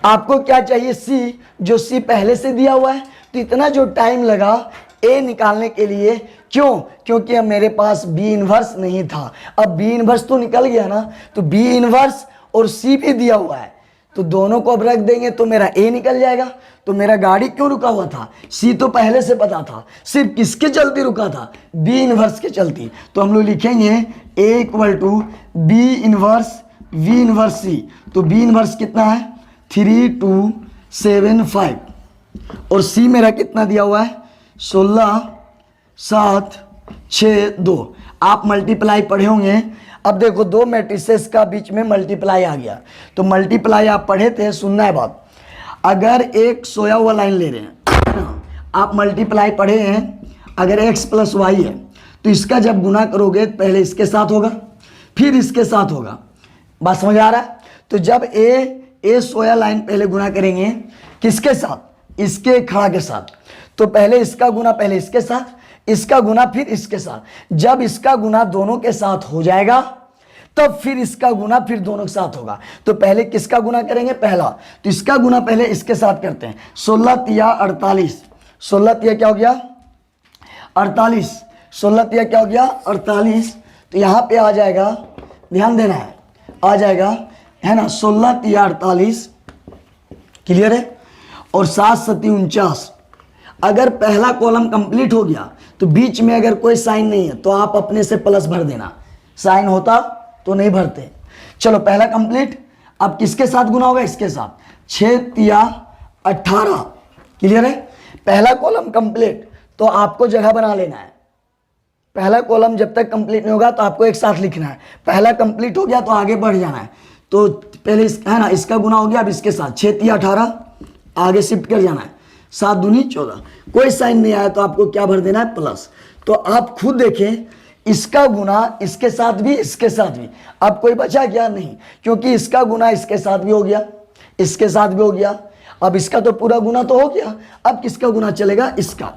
आपको क्या चाहिए, सी, जो सी पहले से दिया हुआ है। तो इतना जो टाइम लगा ए निकालने के लिए, क्यों, क्योंकि अब मेरे पास बी इनवर्स नहीं था। अब बी इनवर्स तो निकल गया ना, तो बी इनवर्स और सी भी दिया हुआ है, तो दोनों को अब रख देंगे तो मेरा ए निकल जाएगा। तो मेरा गाड़ी क्यों रुका हुआ था, सी तो पहले से पता था, सिर्फ किसके चलते रुका था, बी इनवर्स के चलती। तो हम लोग लिखेंगे A equal to B inverse V inverse C. तो बी इनवर्स कितना है 3 2 7 5 और सी मेरा कितना दिया हुआ है 16 7 6 2। आप मल्टीप्लाई पढ़े होंगे। अब देखो दो मैट्रिसेस का बीच में मल्टीप्लाई आ गया, तो मल्टीप्लाई आप पढ़े थे, सुनना है बात। अगर एक सोया हुआ लाइन ले रहे हैं, आप मल्टीप्लाई पढ़े हैं, अगर x प्लस वाई है तो इसका जब गुना करोगे पहले इसके साथ होगा फिर इसके साथ होगा, बात समझ आ रहा है। तो जब ए सोया लाइन पहले गुना करेंगे किसके साथ, इसके खड़ा के साथ, तो पहले इसका गुना पहले इसके साथ, इसका गुना फिर इसके साथ। जब इसका गुना दोनों के साथ हो जाएगा तब फिर इसका गुना फिर दोनों के साथ होगा। तो पहले किसका गुना करेंगे, पहला, तो इसका गुना पहले इसके साथ करते हैं। 16 तिया 48, 16 तिया क्या हो गया 48, 16 तिया क्या हो गया 48। तो यहाँ पे आ जाएगा, ध्यान देना है, आ जाएगा है ना 16 तिया 48, क्लियर है। और 7 7 49। अगर पहला कॉलम कंप्लीट हो गया तो बीच में अगर कोई साइन नहीं है तो आप अपने से प्लस भर देना, साइन होता तो नहीं भरते। चलो पहला कंप्लीट। अब किसके साथ गुना होगा, इसके साथ, 6 तिया 18, क्लियर है। पहला कॉलम कंप्लीट तो आपको जगह बना लेना है। पहला कॉलम जब तक कंप्लीट नहीं होगा तो आपको एक साथ लिखना है। पहला कंप्लीट हो गया तो आगे बढ़ जाना है। तो पहले है ना इसका गुना हो गया, अब इसके साथ 6 तिया 18, आगे शिफ्ट कर जाना है। 7 दूनी 14, कोई साइन नहीं आया तो आपको क्या भर देना है, प्लस। तो आप खुद देखें, इसका गुना इसके साथ भी, इसके साथ भी, अब कोई बचा क्या, नहीं, क्योंकि इसका गुना इसके साथ भी हो गया, इसके साथ भी हो गया। अब इसका तो पूरा गुना तो हो गया, अब किसका गुना चलेगा, इसका।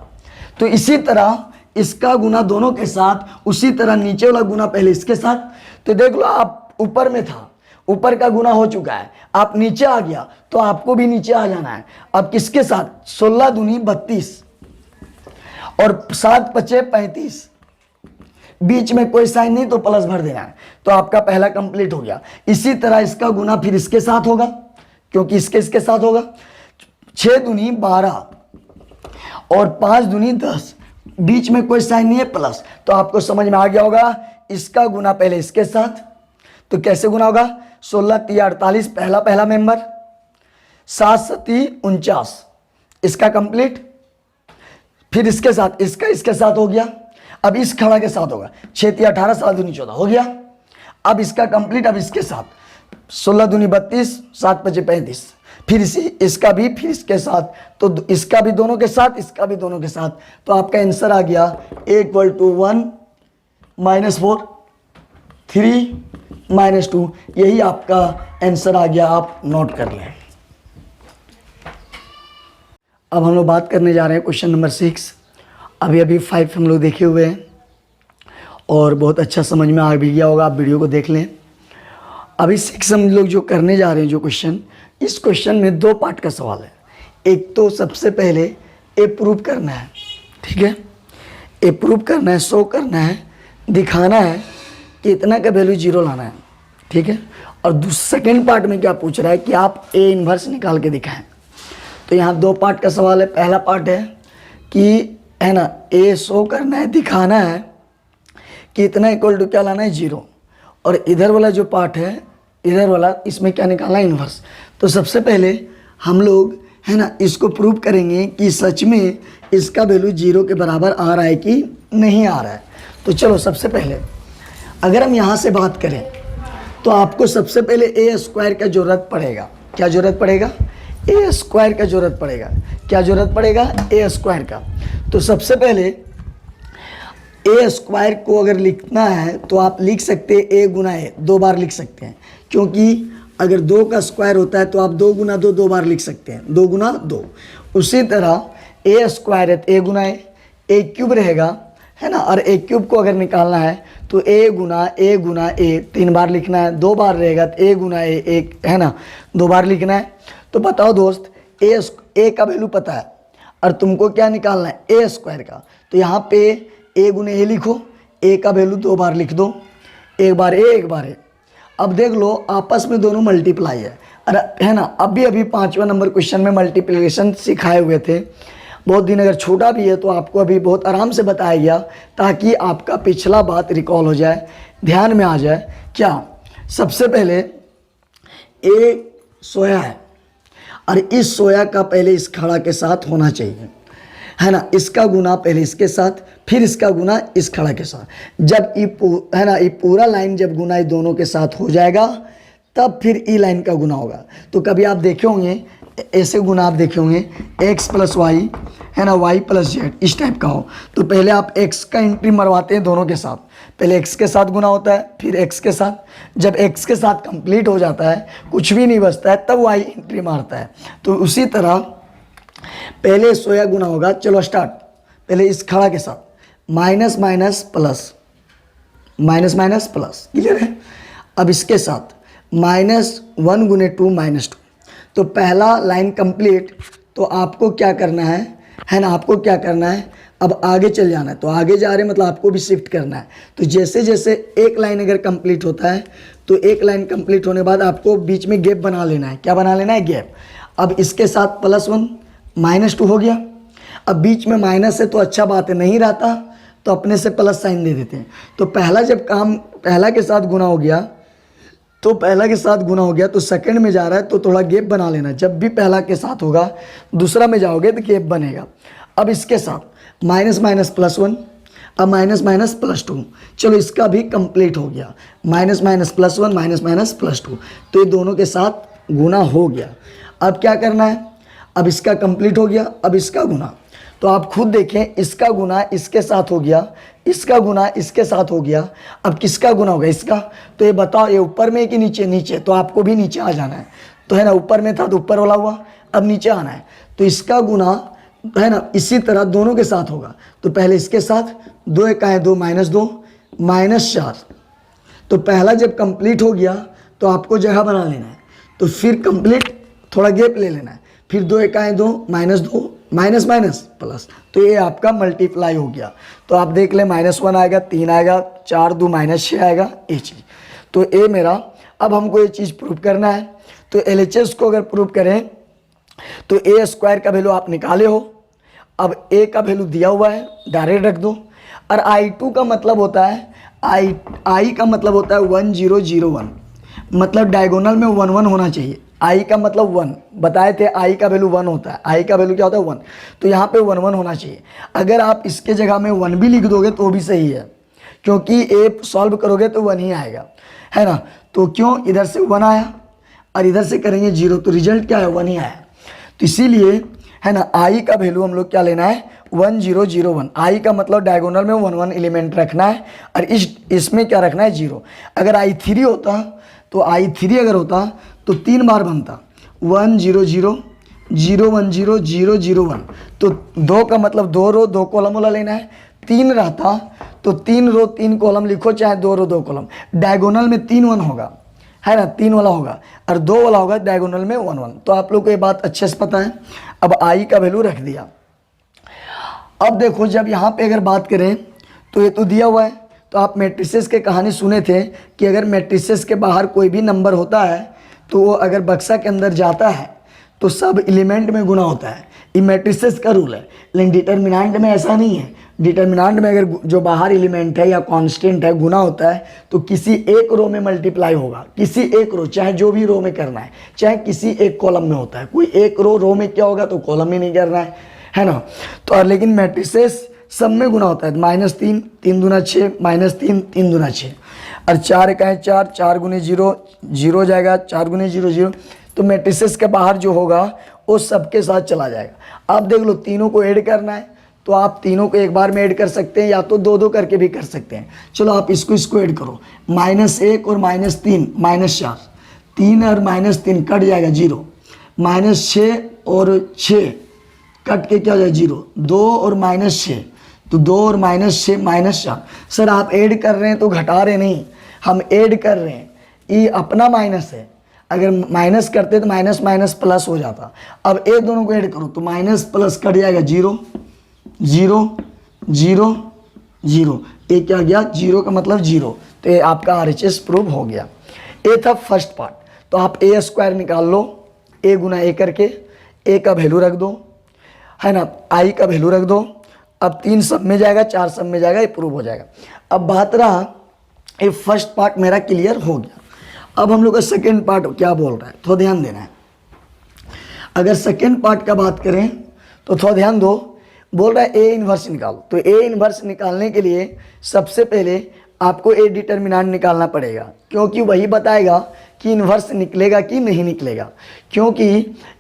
तो इसी तरह इसका गुना दोनों के साथ, उसी तरह नीचे वाला गुना पहले इसके साथ। तो देख लो, आप ऊपर में था, ऊपर का गुना हो चुका है, आप नीचे आ गया तो आपको भी नीचे आ जाना है। अब किसके साथ, 16 दूनी 32 और 7 पचे 35, बीच में कोई साइन नहीं तो प्लस भर देना है। तो आपका पहला कंप्लीट हो गया। इसी तरह इसका गुना फिर इसके साथ होगा, क्योंकि इसके साथ होगा। 6 दूनी 12 और 5 दूनी 10, बीच में कोई साइन नहीं है, प्लस। तो आपको समझ में आ गया होगा, इसका गुना पहले इसके साथ, तो कैसे गुना होगा, 16 तिया 48 पहला मेंबर, 7 7 49, इसका कंप्लीट, फिर इसके साथ, इसके साथ हो गया। अब इस खड़ा के साथ होगा, 6 तिया 18 7 दूनी 14 हो गया। अब इसका कंप्लीट, अब इसके साथ 16 दूनी 32 7 पचे 35, फिर इसका भी फिर इसके साथ, तो इसका भी दोनों के साथ, इसका भी दोनों के साथ। तो आपका आंसर आ गया a = 1 -4 3 -2, यही आपका आंसर आ गया, आप नोट कर लें। अब हम लोग बात करने जा रहे हैं क्वेश्चन नंबर 6। अभी 5 हम लोग देखे हुए हैं और बहुत अच्छा समझ में आ भी गया होगा, आप वीडियो को देख लें। अभी 6 हम लोग जो करने जा रहे हैं जो क्वेश्चन, इस क्वेश्चन में 2 पार्ट का सवाल है। एक तो सबसे पहले ए प्रूव करना है, ठीक है, ये प्रूव करना है, शो करना है, दिखाना है कि इतना का वैल्यू जीरो लाना है, ठीक है। और सेकेंड पार्ट में क्या पूछ रहा है कि आप ए इन्वर्स निकाल के दिखाएं। तो यहाँ दो पार्ट का सवाल है। पहला पार्ट है कि है ना, ए शो करना है, दिखाना है कि इतना इक्वल टू क्या लाना है, जीरो। और इधर वाला जो पार्ट है, इधर वाला, इसमें क्या निकालना है, इन्वर्स। तो सबसे पहले हम लोग है ना इसको प्रूव करेंगे कि सच में इसका वैल्यू जीरो के बराबर आ रहा है कि नहीं आ रहा है। तो चलो सबसे पहले अगर हम यहाँ से बात करें तो आपको सबसे पहले ए स्क्वायर का ज़रूरत पड़ेगा। क्या ज़रूरत पड़ेगा, ए स्क्वायर का ज़रूरत पड़ेगा। क्या ज़रूरत पड़ेगा, ए स्क्वायर का। तो सबसे पहले ए स्क्वायर को अगर लिखना है तो आप लिख सकते हैं ए गुना ए, दो बार लिख सकते हैं, क्योंकि अगर दो का स्क्वायर होता है तो आप दो गुना दो, दो बार लिख सकते हैं, दो गुना दो। उसी तरह ए स्क्वायर है तो ए गुना ए क्यूब रहेगा, है ना। और ए क्यूब को अगर निकालना है तो ए गुना ए तीन बार लिखना है, दो बार रहेगा तो ए गुना ए एक, है ना, दो बार लिखना है। तो बताओ दोस्त, ए का वैल्यू पता है और तुमको क्या निकालना है, ए स्क्वायर का। तो यहाँ पे ए गुने ए लिखो, ए का वैल्यू दो बार लिख दो, एक बार ए एक बार ए। अब देख लो आपस में दोनों मल्टीप्लाई है, है ना। अभी 5वां नंबर क्वेश्चन में मल्टीप्लिकेशन सिखाए हुए थे। बहुत दिन अगर छोटा भी है तो आपको अभी बहुत आराम से बताया गया, ताकि आपका पिछला बात रिकॉल हो जाए, ध्यान में आ जाए। क्या, सबसे पहले ए सोया है और इस सोया का पहले इस खड़ा के साथ होना चाहिए, है ना। इसका गुना पहले इसके साथ, फिर इसका गुना इस खड़ा के साथ। जब है ना, ये पूरा लाइन जब गुना ये दोनों के साथ हो जाएगा तब फिर ई लाइन का गुना होगा। तो कभी आप देखे होंगे ऐसे गुना, आप देखे होंगे x प्लस वाई, है ना, y प्लस जेड, इस टाइप का हो। तो पहले आप x का एंट्री मरवाते हैं दोनों के साथ, पहले x के साथ गुना होता है, फिर x के साथ। जब x के साथ कंप्लीट हो जाता है, कुछ भी नहीं बचता है, तब y एंट्री मारता है। तो उसी तरह पहले सोया गुना होगा। चलो स्टार्ट, पहले इस खड़ा के साथ minus minus plus, minus minus plus, clear है। अब इसके साथ -1 गुने 2 -2। तो पहला लाइन कंप्लीट। तो आपको क्या करना है ना, आपको क्या करना है, अब आगे चल जाना है। तो आगे जा रहे मतलब आपको भी शिफ्ट करना है। तो जैसे जैसे एक लाइन अगर कंप्लीट होता है तो एक लाइन कंप्लीट होने बाद आपको बीच में गैप बना लेना है। क्या बना लेना है, गैप। अब इसके साथ +1 -2 हो गया। अब बीच में माइनस है तो अच्छा बात है, नहीं रहता तो अपने से प्लस साइन दे देते हैं। तो पहला जब काम पहला के साथ गुना हो गया, तो पहला के साथ गुना हो गया तो सेकंड में जा रहा है तो थोड़ा गैप बना लेना। जब भी पहला के साथ होगा दूसरा में जाओगे तो गैप बनेगा। अब इसके साथ माइनस माइनस +1, अब माइनस माइनस +2। चलो इसका भी कंप्लीट हो गया, माइनस माइनस +1 माइनस माइनस +2। तो ये दोनों के साथ गुना हो गया। अब क्या करना है, अब इसका कंप्लीट हो गया, अब इसका गुना। तो आप खुद देखें, इसका गुना इसके साथ हो गया, इसका गुना इसके साथ हो गया। अब किसका गुना होगा, इसका। तो ये बताओ, ये ऊपर में कि नीचे, नीचे। तो आपको भी नीचे आ जाना है। तो है ना, ऊपर में था तो ऊपर वाला हुआ, अब नीचे आना है। तो इसका गुना है ना इसी तरह दोनों के साथ होगा। तो पहले इसके साथ 2 × 2 -2 -4। तो पहला जब कंप्लीट हो गया तो आपको जगह बना लेना है। तो फिर कंप्लीट थोड़ा गैप ले लेना है, फिर 2 × 2 -2 माइनस माइनस प्लस। तो ये आपका मल्टीप्लाई हो गया। तो आप देख लें, -1 आएगा, 3 आएगा, 4 2 -6 आएगा, ये चीज़। तो ये मेरा, अब हमको ये चीज़ प्रूव करना है। तो LHS को अगर प्रूव करें तो ए स्क्वायर का वैल्यू आप निकाले हो। अब ए का वैल्यू दिया हुआ है, डायरेक्ट रख दो। और I2 का मतलब होता है, I का मतलब होता है 1001, मतलब डायगोनल में 1 1 होना चाहिए। आई का मतलब 1 बताए थे, आई का वैल्यू 1 होता है। आई का वैल्यू क्या होता है, 1। तो यहाँ पे 1 1 होना चाहिए। अगर आप इसके जगह में 1 भी लिख दोगे तो भी सही है, क्योंकि ए सॉल्व करोगे तो 1 ही आएगा, है ना। तो क्यों, इधर से 1 आया और इधर से करेंगे 0, तो रिजल्ट क्या है, 1 ही आया। तो इसीलिए है ना, आई का वैल्यू हम लोग क्या लेना है, 1001। आई का मतलब डायगोनल में 1 1 एलिमेंट रखना है और इसमें क्या रखना है, 0। अगर I3 होता तो I3 अगर होता तो 3 बार बनता, 1 0 0 0 1 0 0 0 1। तो 2 का मतलब 2 रो 2 कॉलम वाला लेना है। 3 रहता तो 3 रो 3 कॉलम लिखो, चाहे 2 रो 2 कॉलम। डायगोनल में 3 1 होगा, है ना, 3 वाला होगा और 2 वाला होगा डायगोनल में 1 1। तो आप लोग को ये बात अच्छे से पता है। अब आई का वैल्यू रख दिया। अब देखो जब यहाँ पे अगर बात करें तो ये तो दिया हुआ है, तो आप मैट्रिसेस के कहानी सुने थे कि अगर मैट्रिसेस के बाहर कोई भी नंबर होता है तो वो अगर बक्सा के अंदर जाता है तो सब एलिमेंट में गुना होता है। ये मैट्रिसेस का रूल है। लेकिन डिटर्मिनेंट में ऐसा नहीं है। डिटर्मिनेंट में अगर जो बाहर एलिमेंट है या कांस्टेंट है गुना होता है तो किसी एक रो में मल्टीप्लाई होगा, किसी एक रो, चाहे जो भी रो में करना है, चाहे किसी एक कॉलम में होता है। कोई एक रो में क्या होगा तो कॉलम में नहीं करना है ना। तो और लेकिन मैट्रिसेस सब में गुना होता है। -3, 3 दूना 6, -3, 3 दूना 6, और 4 का है 4, 4 गुने 0, 0 जाएगा, 4 गुने 0 0। तो मैट्रिसेस के बाहर जो होगा वो सबके साथ चला जाएगा। आप देख लो तीनों को ऐड करना है तो आप तीनों को एक बार में ऐड कर सकते हैं या तो 2-2 करके भी कर सकते हैं। चलो आप इसको ऐड करो, -1 और -3, -4, 3 और -3 कट जाएगा 0, -6 और 6 कट के क्या हो जाएगा 0, 2 और -6, तो 2 और -6 -4। सर आप ऐड कर रहे हैं तो घटा रहे नहीं, हम ऐड कर रहे हैं, ये अपना माइनस है। अगर माइनस करते तो माइनस माइनस प्लस हो जाता। अब ये दोनों को ऐड करो तो माइनस प्लस कट जाएगा 0 0 0 0, ये क्या गया 0 का मतलब 0। तो ये आपका RHS प्रूव हो गया। ये था फर्स्ट पार्ट। तो आप a² निकाल लो, a गुना a करके, a का वैल्यू रख दो, है ना, i का वैल्यू रख दो। अब 3 सब में जाएगा, 4 सब में जाएगा, ये प्रूव हो जाएगा। अब बात रहा, ये फर्स्ट पार्ट मेरा क्लियर हो गया। अब हम लोग का सेकेंड पार्ट क्या बोल रहा है, थोड़ा ध्यान देना है। अगर सेकेंड पार्ट का बात करें तो थोड़ा ध्यान दो। बोल रहा है ए इन्वर्स निकालो। तो ए इन्वर्स निकालने के लिए सबसे पहले आपको ए डिटर्मिनेंट निकालना पड़ेगा, क्योंकि वही बताएगा कि इन्वर्स निकलेगा कि नहीं निकलेगा। क्योंकि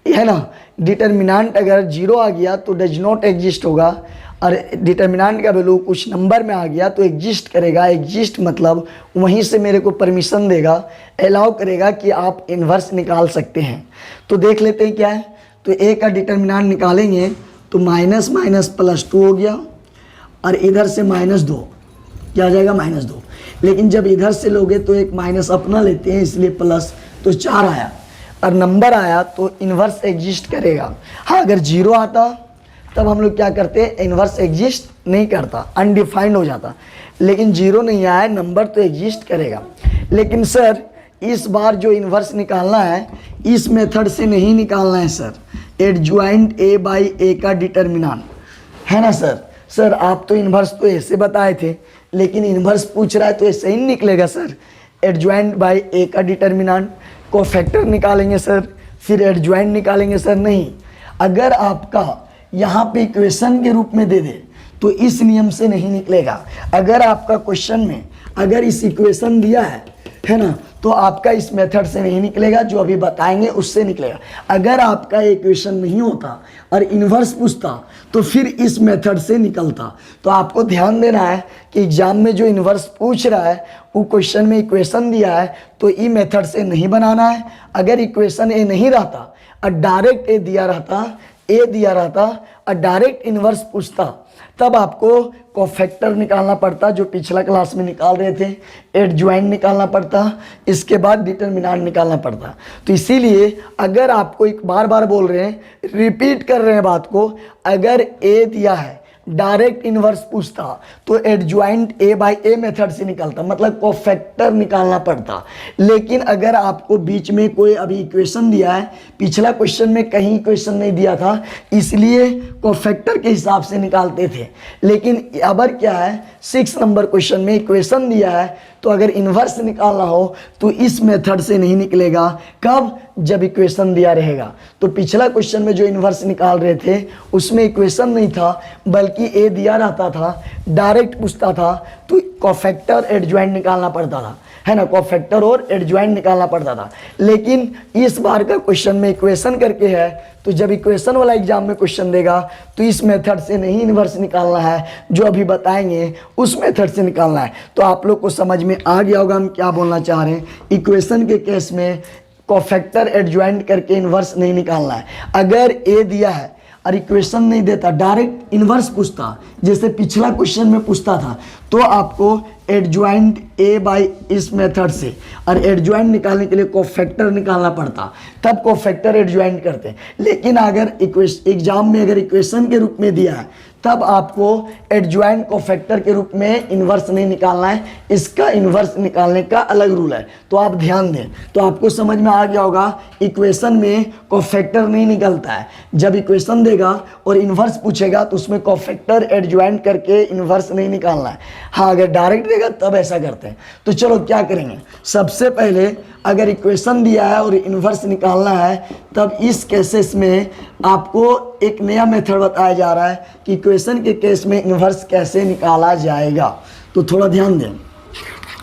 है ना, डिटर्मिनेंट अगर 0 आ गया तो डज नॉट एग्जिस्ट होगा, और डिटर्मिनेंट का वैल्यू कुछ नंबर में आ गया तो एग्जिस्ट करेगा। एग्जिस्ट मतलब वहीं से मेरे को परमिशन देगा, अलाउ करेगा कि आप इन्वर्स निकाल सकते हैं। तो देख लेते हैं क्या है। तो ए का डिटर्मिनेंट निकालेंगे तो माइनस माइनस +2 हो गया, और इधर से -2 क्या आ जाएगा -2। लेकिन जब इधर से लोगे तो एक माइनस अपना लेते हैं, इसलिए प्लस, तो 4 आया और नंबर आया तो इन्वर्स एग्जिस्ट करेगा। हाँ अगर 0 आता तब हम लोग क्या करते हैं, इन्वर्स एग्जिस्ट नहीं करता, अनडिफाइंड हो जाता। लेकिन 0 नहीं आया, नंबर तो एग्जिस्ट करेगा। लेकिन सर इस बार जो इन्वर्स निकालना है इस मेथड से नहीं निकालना है सर, एडज्वाइंट a/a का डिटर्मिनेंट, है ना सर। सर आप तो इन्वर्स तो ऐसे बताए थे, लेकिन इन्वर्स पूछ रहा है तो ऐसे ही निकलेगा सर। एडज्वाइंट बाय a का डिटर्मिनेंट, कोफैक्टर निकालेंगे सर, फिर एडज्वाइंट निकालेंगे सर, नहीं। अगर आपका यहाँ पे इक्वेशन के रूप में दे दे तो इस नियम से नहीं निकलेगा। अगर आपका क्वेश्चन में अगर इस इक्वेशन दिया है ना, तो आपका इस मेथड से नहीं निकलेगा, जो अभी बताएंगे उससे निकलेगा। अगर आपका इक्वेशन नहीं होता और इन्वर्स पूछता तो फिर इस मेथड से निकलता। तो आपको ध्यान देना है कि एग्जाम में जो इन्वर्स पूछ रहा है वो क्वेश्चन में इक्वेशन दिया है तो ई मेथड से नहीं बनाना है। अगर इक्वेशन ए नहीं रहता और डायरेक्ट ए दिया रहता और डायरेक्ट इन्वर्स पूछता तब आपको कोफैक्टर निकालना पड़ता, जो पिछला क्लास में निकाल रहे थे, एडज्वाइंट निकालना पड़ता, इसके बाद डिटर्मिनेंट निकालना पड़ता। तो इसीलिए अगर आपको एक बार बोल रहे हैं, रिपीट कर रहे हैं बात को, अगर ए दिया है डायरेक्ट इन्वर्स पूछता तो एडज्वाइंट a/a मेथड से निकलता, मतलब कोफैक्टर निकालना पड़ता। लेकिन अगर आपको बीच में कोई अभी इक्वेशन दिया है, पिछला क्वेश्चन में कहीं इक्वेशन नहीं दिया था, इसलिए कोफैक्टर के हिसाब से निकालते थे। लेकिन अब क्या है, 6 नंबर क्वेश्चन में इक्वेशन दिया है तो अगर इन्वर्स निकालना हो तो इस मेथड से नहीं निकलेगा। कब? जब इक्वेशन दिया रहेगा। तो पिछला क्वेश्चन में जो इन्वर्स निकाल रहे थे उसमें इक्वेशन नहीं था, बल्कि ए दिया रहता था, डायरेक्ट पूछता था तो कोफैक्टर एडज्वाइंट निकालना पड़ता था, है ना, कोफैक्टर और एडज्वाइंट निकालना पड़ता था। लेकिन इस बार का क्वेश्चन में इक्वेशन करके है, तो जब इक्वेशन वाला एग्जाम में क्वेश्चन देगा तो इस मेथड से नहीं इन्वर्स निकालना है, जो अभी बताएंगे उस मेथड से निकालना है। तो आप लोग को समझ में आ गया होगा हम क्या बोलना चाह रहे हैं। इक्वेशन के केस में कोफैक्टर एडज्वाइंट करके इन्वर्स नहीं निकालना है। अगर ए दिया है और इक्वेशन नहीं देता, डायरेक्ट इन्वर्स पूछता, जैसे पिछला क्वेश्चन में पूछता था, तो आपको एडज्वाइंट a/, इस मेथड से, और एडज्वाइंट निकालने के लिए कोफैक्टर निकालना पड़ता, तब कोफैक्टर एडज्वाइंट करते हैं। लेकिन अगर एग्जाम में अगर इक्वेशन के रूप में दिया है तब आपको एडजॉइंट कोफैक्टर के रूप में इन्वर्स नहीं निकालना है, इसका इन्वर्स निकालने का अलग रूल है। तो आप ध्यान दें, तो आपको समझ में आ गया होगा इक्वेशन में कोफैक्टर नहीं निकलता है। जब इक्वेशन देगा और इन्वर्स पूछेगा तो उसमें कोफैक्टर एडजॉइंट करके इन्वर्स नहीं निकालना है। हाँ, अगर डायरेक्ट देगा तब ऐसा करते हैं। तो चलो क्या करेंगे, सबसे पहले अगर इक्वेशन दिया है और इन्वर्स निकालना है तब इस केसेस में आपको एक नया मेथड बताया जा रहा है कि इक्वेशन के केस में इन्वर्स कैसे निकाला जाएगा। तो थोड़ा ध्यान दें,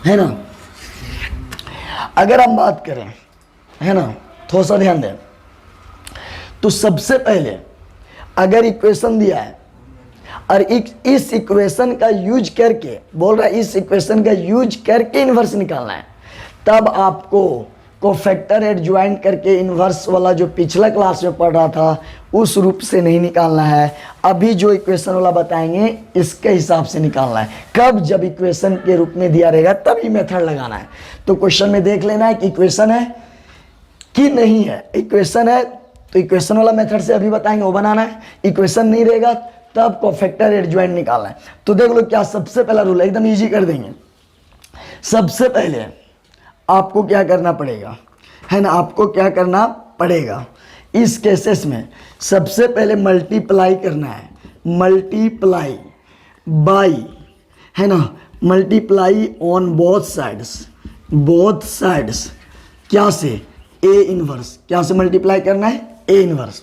है ना। अगर हम बात करें, है ना, थोड़ा सा ध्यान दें, तो सबसे पहले अगर इक्वेशन दिया है और इस इक्वेशन का यूज करके, बोल रहा है इस इक्वेशन का यूज करके इन्वर्स निकालना है, तब आपको कोफैक्टर एडजॉइंट करके इन्वर्स वाला जो पिछला क्लास में पढ़ रहा था उस रूप से नहीं निकालना है। अभी जो इक्वेशन वाला बताएंगे इसके हिसाब से निकालना है। कब, जब इक्वेशन के रूप में दिया रहेगा तभी मेथड लगाना है। तो क्वेश्चन में देख लेना है कि इक्वेशन है कि नहीं है। इक्वेशन है तो इक्वेशन वाला मेथड से अभी बताएंगे वो बनाना है। इक्वेशन नहीं रहेगा तब कोफैक्टर एडजॉइंट निकालना है। तो देख लो क्या सबसे पहला रूल है, एकदम ईजी कर देंगे। सबसे पहले आपको क्या करना पड़ेगा, है ना, आपको क्या करना पड़ेगा इस केसेस में, सबसे पहले मल्टीप्लाई करना है, मल्टीप्लाई बाई, है ना, मल्टीप्लाई ऑन बोथ साइड्स, क्या से, ए इनवर्स, क्या से मल्टीप्लाई करना है, ए इनवर्स।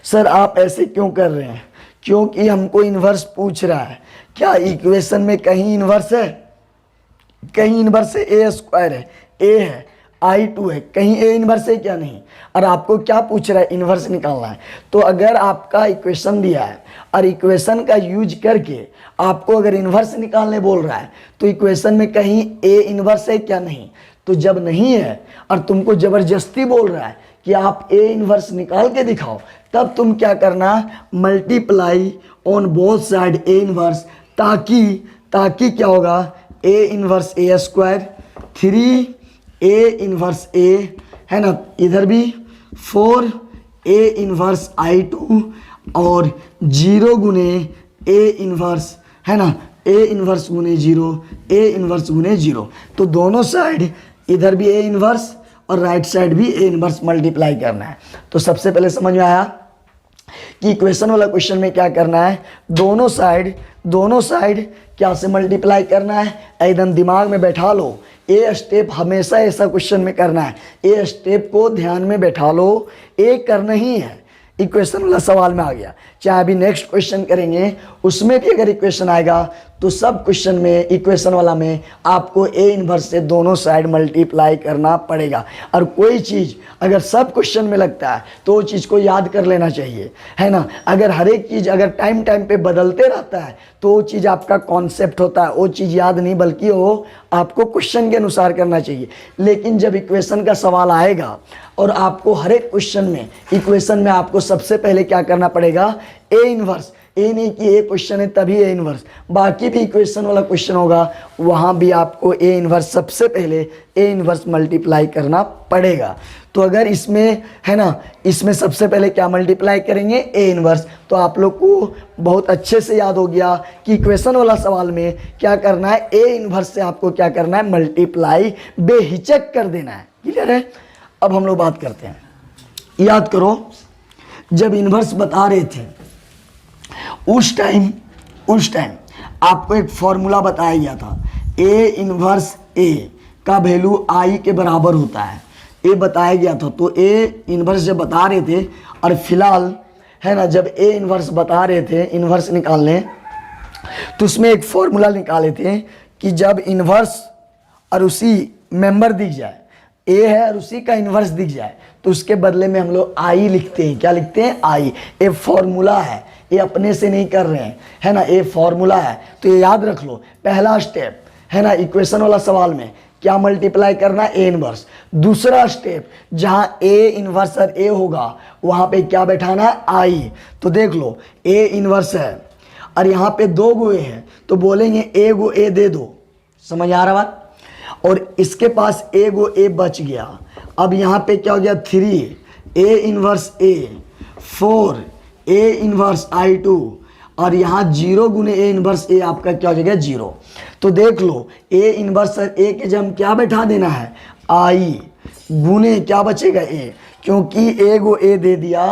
सर आप ऐसे क्यों कर रहे हैं, क्योंकि हमको इन्वर्स पूछ रहा है। क्या इक्वेशन में कहीं इन्वर्स है, कहीं इन्वर्स है, ए स्क्वायर है, ए है, I2 है, कहीं ए इन्वर्स है क्या, नहीं। और आपको क्या पूछ रहा है, इन्वर्स निकालना है। तो अगर आपका इक्वेशन दिया है और इक्वेशन का यूज करके आपको अगर इन्वर्स निकालने बोल रहा है तो इक्वेशन में कहीं ए इन्वर्स है क्या, नहीं। तो जब नहीं है और तुमको ज़बरदस्ती बोल रहा है कि आप ए इन्वर्स निकाल के दिखाओ, तब तुम क्या करना, multiply on both side A inverse, ताकि क्या होगा, A inverse A square 3 A inverse ए, है ना, इधर भी 4 ए इन्वर्स I2 और 0 गुने ए इन्वर्स, है ना, ए इन्वर्स गुने 0, ए इन्वर्स गुने 0। तो दोनों साइड इधर भी ए इन्वर्स और राइट साइड भी ए इन्वर्स मल्टीप्लाई करना है। तो सबसे पहले समझ में आया कि इक्वेशन वाला क्वेश्चन में क्या करना है, दोनों साइड क्या से मल्टीप्लाई करना है, एकदम दिमाग में बैठा लो। ए स्टेप हमेशा ऐसा क्वेश्चन में करना है, ए स्टेप को ध्यान में बैठा लो, ए करना ही है। इक्वेशन वाला सवाल में आ गया, चाहे अभी नेक्स्ट क्वेश्चन करेंगे उसमें भी अगर इक्वेशन आएगा तो सब क्वेश्चन में, इक्वेशन वाला में आपको ए इन्वर्स से दोनों साइड मल्टीप्लाई करना पड़ेगा। और कोई चीज़ अगर सब क्वेश्चन में लगता है तो वो चीज़ को याद कर लेना चाहिए, है ना। अगर हर एक चीज़ अगर टाइम पे बदलते रहता है तो वो चीज़ आपका कॉन्सेप्ट होता है, वो चीज़ याद नहीं बल्कि वो आपको क्वेश्चन के अनुसार करना चाहिए। लेकिन जब इक्वेशन का सवाल आएगा और आपको हर एक क्वेश्चन में, इक्वेशन में आपको सबसे पहले क्या करना पड़ेगा, ए इन्वर्स, ए नहीं कि ए क्वेश्चन है तभी ए इन्वर्स, बाकी भी इक्वेशन वाला क्वेश्चन होगा वहाँ भी आपको ए इन्वर्स, सबसे पहले ए इन्वर्स मल्टीप्लाई करना पड़ेगा। तो अगर इसमें, है ना, इसमें सबसे पहले क्या मल्टीप्लाई करेंगे, ए इन्वर्स। तो आप लोग को बहुत अच्छे से याद हो गया कि इक्वेशन वाला सवाल में क्या करना है, ए इन्वर्स से आपको क्या करना है, मल्टीप्लाई बेहिचक कर देना है। क्लियर है। अब हम लोग बात करते हैं, याद करो जब इन्वर्स बता रहे थे उस टाइम आपको एक फॉर्मूला बताया गया था, ए इन्वर्स ए का वैल्यू आई के बराबर होता है, ये बताया गया था। तो ए इन्वर्स जब बता रहे थे और फिलहाल, है ना, जब ए इन्वर्स बता रहे थे इन्वर्स निकालने, तो उसमें एक फॉर्मूला निकाले थे कि जब इन्वर्स और उसी मेंबर दिख जाए, ए है और उसी का इन्वर्स दिख जाए, तो उसके बदले में हम लोग आई लिखते हैं। क्या लिखते हैं, आई। ये फॉर्मूला है, ये अपने से नहीं कर रहे हैं, है ना, ये फॉर्मूला है। तो ये याद रख लो, पहला स्टेप, है ना, इक्वेशन वाला सवाल में क्या मल्टीप्लाई करना, ए इन्वर्स। दूसरा स्टेप, जहां ए इन्वर्स और ए होगा वहां पे क्या बैठाना है, आई। तो देख लो ए इन्वर्स है और यहाँ पे 2 गो ए है, तो बोलेंगे ए गो ए दे दो। समझ आ रहा बात। और इसके पास ए गो ए बच गया। अब यहाँ पे क्या हो गया, 3 A inverse A, 4 A inverse I2 और यहाँ 0 गुने ए इनवर्स ए आपका क्या हो जाएगा 0। तो देख लो ए इनवर्स ए के जब क्या बैठा देना है आई गुने क्या बचेगा ए, क्योंकि ए को ए दे दिया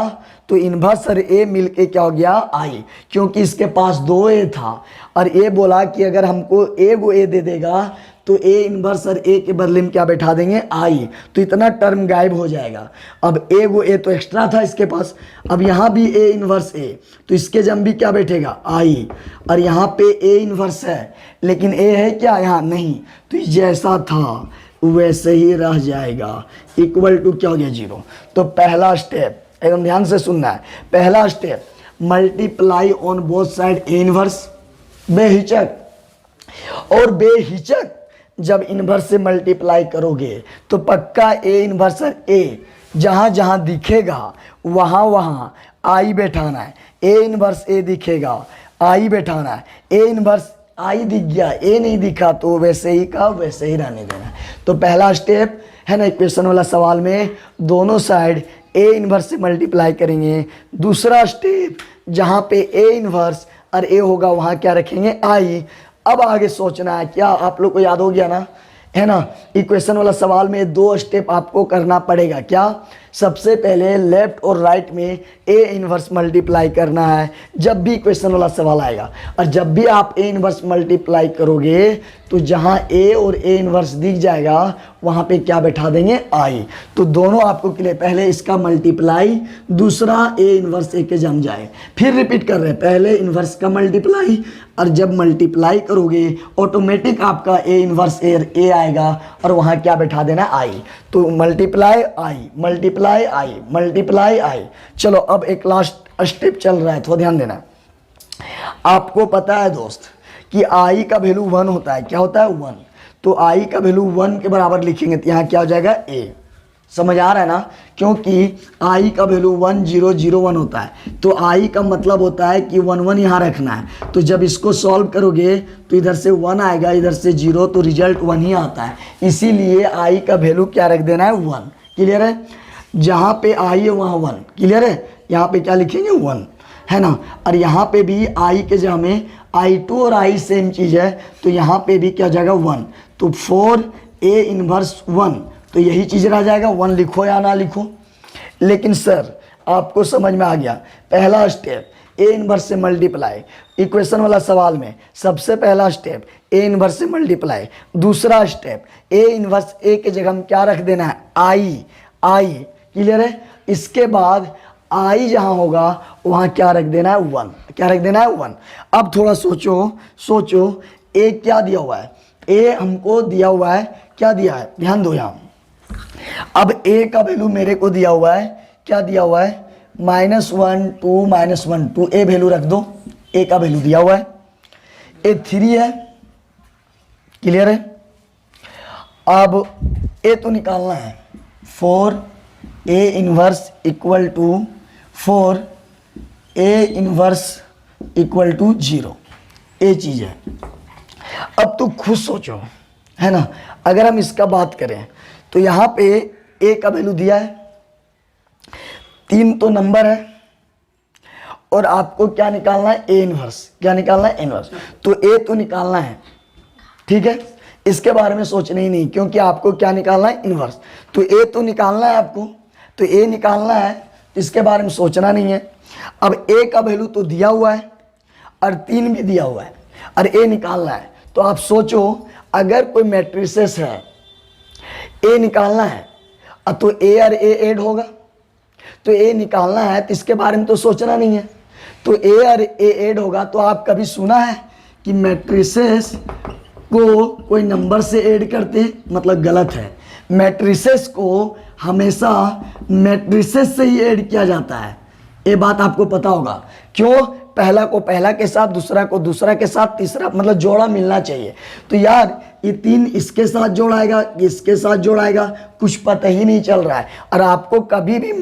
तो इनवर्स और ए मिलके क्या हो गया आई, क्योंकि इसके पास 2 ए था और ए बोला कि अगर हमको ए को ए दे देगा तो ए इनवर्स और ए के बदले में क्या बैठा देंगे आई, तो इतना टर्म गायब हो जाएगा। अब ए को ए तो एक्स्ट्रा था इसके पास, अब यहाँ भी ए इनवर्स ए तो इसके जम भी क्या बैठेगा आई, और यहाँ पे ए इनवर्स है लेकिन ए है क्या यहाँ नहीं, तो जैसा था वैसे ही रह जाएगा, इक्वल टू क्या हो गया 0। तो पहला स्टेप एकदम ध्यान से सुनना है, पहला step multiply on both side A inverse, बेहिचक, और बेहिचक जब इनवर्स से मल्टीप्लाई करोगे तो पक्का ए इनवर्स ए जहाँ जहाँ दिखेगा वहाँ वहाँ आई बैठाना है, ए इनवर्स ए दिखेगा आई बैठाना है, ए इनवर्स आई दिख गया ए नहीं दिखा तो वैसे ही का वैसे ही रहने देना है। तो पहला स्टेप है ना इक्वेशन वाला सवाल में दोनों साइड ए इनवर्स से मल्टीप्लाई करेंगे। दूसरा स्टेप जहाँ पे ए इनवर्स और ए होगा वहाँ क्या रखेंगे आई। अब आगे सोचना है, क्या आप लोग को याद हो गया ना, है ना, इक्वेशन वाला सवाल में 2 स्टेप आपको करना पड़ेगा। क्या, सबसे पहले लेफ्ट और राइट में ए इनवर्स मल्टीप्लाई करना है जब भी इक्वेशन वाला सवाल आएगा, और जब भी आप ए इनवर्स मल्टीप्लाई करोगे तो जहाँ ए और ए इनवर्स दिख जाएगा वहाँ पे क्या बैठा देंगे आई। तो दोनों आपको के लिए पहले इसका मल्टीप्लाई, दूसरा ए इनवर्स ए के जम जाए। फिर रिपीट कर रहे हैं, पहले इनवर्स का मल्टीप्लाई, और जब मल्टीप्लाई करोगे ऑटोमेटिक आपका ए इनवर्स ए आएगा और वहाँ क्या बैठा देना आई। तो मल्टीप्लाई आई, मल्टीप्लाई आई, मल्टीप्लाई आई। चलो अब एक लास्ट स्टेप चल रहा है, थोड़ा ध्यान देना। आपको पता है दोस्त कि आई का वैल्यू 1 होता है, क्या होता है 1, तो आई का वैल्यू 1 के बराबर लिखेंगे तो यहाँ क्या हो जाएगा ए। समझ आ रहा है ना, क्योंकि आई का वैल्यू 1 0 0 1 होता है, तो आई का मतलब होता है कि 1 1 यहाँ रखना है। तो जब इसको सॉल्व करोगे तो इधर से 1 आएगा, इधर से 0, तो रिजल्ट 1 ही आता है। इसीलिए आई का वैल्यू क्या रख देना है 1। क्लियर है, जहाँ पे आई है वहाँ 1। क्लियर है, यहाँ पे क्या लिखेंगे 1, है ना। और यहाँ पे भी आई के जगह में I2 और आई सेम चीज़ है, तो यहाँ पे भी क्या जाएगा 1। तो 4 ए इनवर्स 1, तो यही चीज़ रह जाएगा, 1 लिखो या ना लिखो। लेकिन सर आपको समझ में आ गया, पहला स्टेप ए इनवर्स से मल्टीप्लाई, इक्वेशन वाला सवाल में सबसे पहला स्टेप ए इनवर्स से मल्टीप्लाई, दूसरा स्टेप ए इनवर्स ए के जगह में क्या रख देना है आई, आई। क्लियर है, इसके बाद आई जहाँ होगा वहाँ क्या रख देना है 1, क्या रख देना है 1। अब थोड़ा सोचो ए क्या दिया हुआ है, ए हमको दिया हुआ है, क्या दिया है, ध्यान दो यहाँ। अब ए का वैल्यू मेरे को दिया हुआ है, क्या दिया हुआ है -1 2 -1 2, ए वैल्यू रख दो, ए का वैल्यू दिया हुआ है, ए 3 है। क्लियर है, अब ए तो निकालना है, 4 A inverse equal to 4 A inverse equal to 0, A चीज़ है। अब तो खुद सोचो, है ना, अगर हम इसका बात करें तो यहाँ पे ए का वैल्यू दिया है, 3 तो नंबर है, और आपको क्या निकालना है ए इनवर्स, क्या निकालना है इनवर्स, तो ए तो निकालना है। ठीक है, इसके बारे में सोचना ही नहीं, क्योंकि आपको क्या निकालना है इनवर्स, तो ए तो निकालना है आपको, तो ए निकालना है, इसके बारे में सोचना नहीं है। अब ए का वैल्यू तो दिया हुआ है और 3 भी दिया हुआ है और ए निकालना है, तो आप सोचो अगर कोई मैट्रिसेस है ए निकालना है, अब तो ए और ए ऐड होगा, तो ए निकालना है, तो इसके बारे में तो सोचना नहीं है, तो ए और ए ऐड होगा। तो आप कभी सुना है कि मैट्रिसेस को कोई नंबर से ऐड करते, मतलब गलत है। मैट्रिसेस को हमेशा मैट्रिसेस से ही ऐड किया जाता है, ये बात आपको पता होगा। क्यों, पहला को पहला के साथ, दूसरा को दूसरा के साथ, तीसरा मतलब जोड़ा मिलना चाहिए। तो यार ये 3 इसके साथ जोड़ाएगा, इसके साथ जोड़ाएगा, कुछ पता ही नहीं चल रहा है। और आपको कभी भी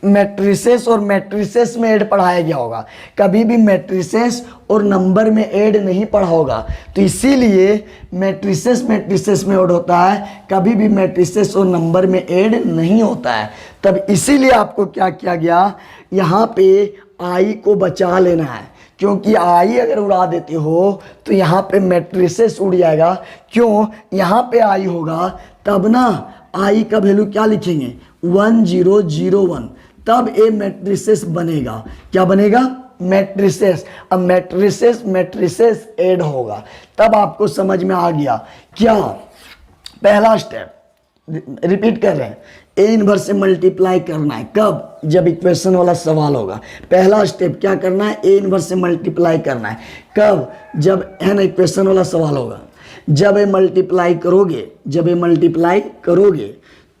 मैट्रिसेस और मैट्रिसेस में ऐड पढ़ाया गया होगा, कभी भी मैट्रिसेस और नंबर में ऐड नहीं पढ़ा होगा। तो इसीलिए मैट्रिसेस मैट्रिसेस में ऐड होता है, कभी भी मैट्रिसेस और नंबर में ऐड नहीं होता है। तब इसीलिए आपको क्या किया गया, यहाँ पे आई को बचा लेना है, क्योंकि आई अगर उड़ा देते हो तो यहाँ पे मैट्रिसेस उड़ जाएगा। क्यों? यहाँ पे आई होगा तब ना आई का वैल्यू क्या लिखेंगे 1001, तब ए मैट्रिसेस बनेगा। क्या बनेगा? मैट्रिसेस। अब मैट्रिसेस ऐड होगा, तब आपको समझ में आ गया। क्या? पहला स्टेप रिपीट कर रहे हैं, ए इनवर्स से मल्टीप्लाई करना है। कब? जब इक्वेशन वाला सवाल होगा। पहला स्टेप क्या करना है? ए इनवर्स से मल्टीप्लाई करना है। कब? जब है ना इक्वेशन वाला सवाल होगा। जब ये मल्टीप्लाई करोगे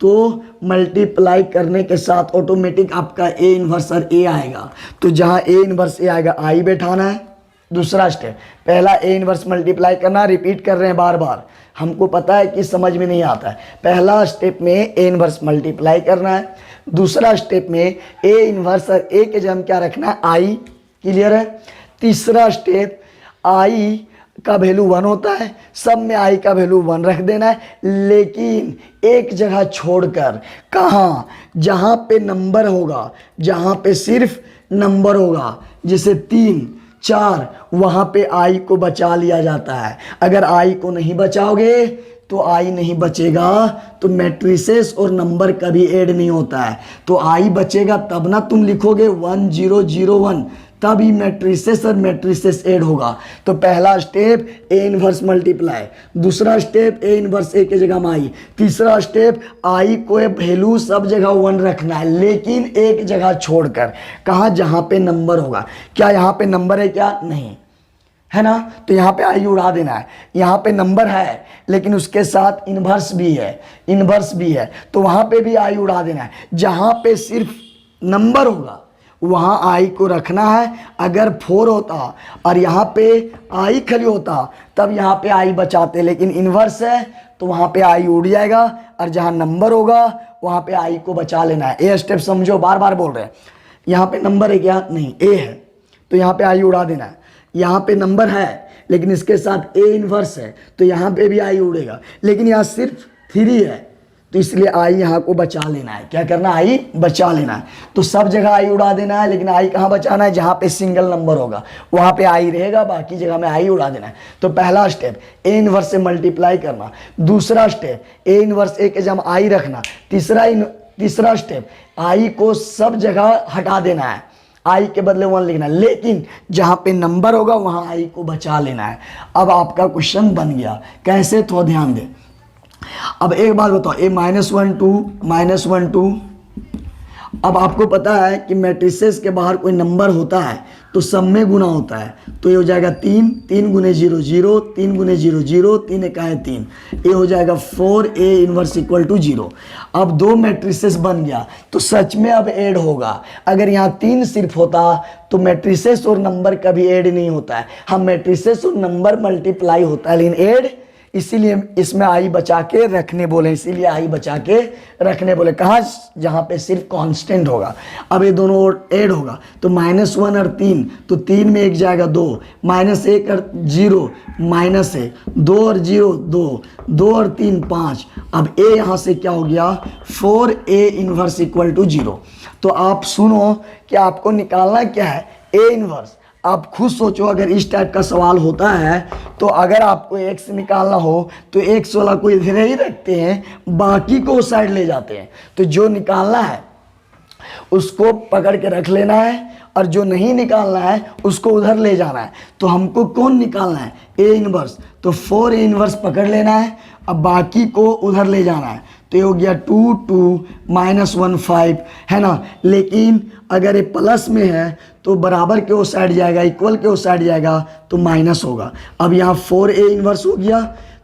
तो मल्टीप्लाई करने के साथ ऑटोमेटिक आपका ए इनवर्स और ए आएगा। तो जहाँ ए इनवर्स ए आएगा आई बैठाना है। दूसरा स्टेप, पहला ए इनवर्स मल्टीप्लाई करना, रिपीट कर रहे हैं बार बार, हमको पता है कि समझ में नहीं आता है। पहला स्टेप में ए इनवर्स मल्टीप्लाई करना है। दूसरा स्टेप में ए इनवर्स और ए के जगह क्या रखना है? आई। क्लियर है? तीसरा स्टेप, आई का वैल्यू 1 होता है, सब में आई का वैल्यू 1 रख देना है, लेकिन एक जगह छोड़कर। कहाँ? जहाँ पे नंबर होगा, जहाँ पे सिर्फ नंबर होगा, जैसे 3, 4, वहाँ पे आई को बचा लिया जाता है। अगर आई को नहीं बचाओगे तो आई नहीं बचेगा तो मैट्रिसेस और नंबर कभी ऐड नहीं होता है। तो आई बचेगा तब ना तुम लिखोगे 1001, तब ही मैट्रिसेस और मैट्रिसेस ऐड होगा। तो पहला स्टेप ए इनवर्स मल्टीप्लाई, दूसरा स्टेप ए इनवर्स ए के जगह में आई, तीसरा स्टेप आई को वैल्यू सब जगह 1 रखना है, लेकिन एक जगह छोड़कर। कहाँ? जहाँ पे नंबर होगा। क्या यहाँ पे नंबर है? क्या नहीं है ना? तो यहाँ पे आई उड़ा देना है। यहाँ पे नंबर है लेकिन उसके साथ इनवर्स भी है, तो वहाँ पे भी आई उड़ा देना है। जहाँ पे सिर्फ नंबर होगा वहाँ आई को रखना है। अगर 4 होता और यहाँ पे आई खाली होता तब यहाँ पे आई बचाते, लेकिन इनवर्स है तो वहाँ पे आई उड़ जाएगा, और जहाँ नंबर होगा वहाँ पे आई को बचा लेना है। ए स्टेप समझो, बार बार बोल रहे हैं। यहाँ पे नंबर है क्या? नहीं, ए है, तो यहाँ पे आई उड़ा देना है। यहाँ पे नंबर है लेकिन इसके साथ ए इनवर्स है, तो यहाँ पे भी आई उड़ेगा, लेकिन यहाँ सिर्फ 3 है, तो इसलिए आई यहाँ को बचा लेना है। क्या करना? आई बचा लेना है। तो सब जगह आई उड़ा देना है, लेकिन आई कहाँ बचाना है? जहाँ पे सिंगल नंबर होगा वहाँ पे आई रहेगा, बाकी जगह में आई उड़ा देना है। तो पहला स्टेप ए इनवर्स से मल्टीप्लाई करना, दूसरा स्टेप ए इनवर्स ए के जगह आई रखना, तीसरा स्टेप आई को सब जगह हटा देना है, आई के बदले 1 लिखना है, लेकिन जहाँ पे नंबर होगा वहाँ आई को बचा लेना है। अब आपका क्वेश्चन बन गया। कैसे? तो ध्यान दें। अब एक बात बताओ, ए -1 2, अब आपको पता है कि मैट्रिसेस के बाहर कोई नंबर होता है तो सब में गुना होता है, तो ये हो जाएगा 3 गुने 0 0, 3 गुने 0 0, 3 एक है 3, ये हो जाएगा 4 ए इनवर्स इक्वल टू 0। अब 2 मैट्रिसेस बन गया तो सच में अब ऐड होगा। अगर यहाँ 3 सिर्फ होता तो मैट्रिसेस और नंबर कभी ऐड नहीं होता है। हम मैट्रिसेस और नंबर मल्टीप्लाई होता है, लेकिन ऐड, इसीलिए इसमें आई बचा के रखने बोले, इसीलिए आई बचा के रखने बोले। कहाँ? जहाँ पे सिर्फ कांस्टेंट होगा। अब ये दोनों ऐड होगा तो -1 और 3, तो 3 में 1 जाएगा 2, -1 और 0 -1, 2 और 0 2, 2 और 3 5। अब ए यहाँ से क्या हो गया? 4 ए इनवर्स इक्वल टू 0। तो आप सुनो कि आपको निकालना क्या है? A inverse. आप खुद सोचो, अगर इस टाइप का सवाल होता है तो अगर आपको x निकालना हो तो x वाला को इधर ही रखते हैं, बाकी को उस साइड ले जाते हैं। तो जो निकालना है उसको पकड़ के रख लेना है, और जो नहीं निकालना है उसको उधर ले जाना है। तो हमको कौन निकालना है? A inverse. तो 4 ए इनवर्स पकड़ लेना है, अब बाकी को उधर ले जाना है। तो ये हो गया 2 2 -1 5, है ना? लेकिन अगर ये प्लस में है तो बराबर के वो साइड जाएगा, इक्वल के वो साइड जाएगा तो माइनस होगा। अब यहाँ 4 ए इनवर्स हो गया।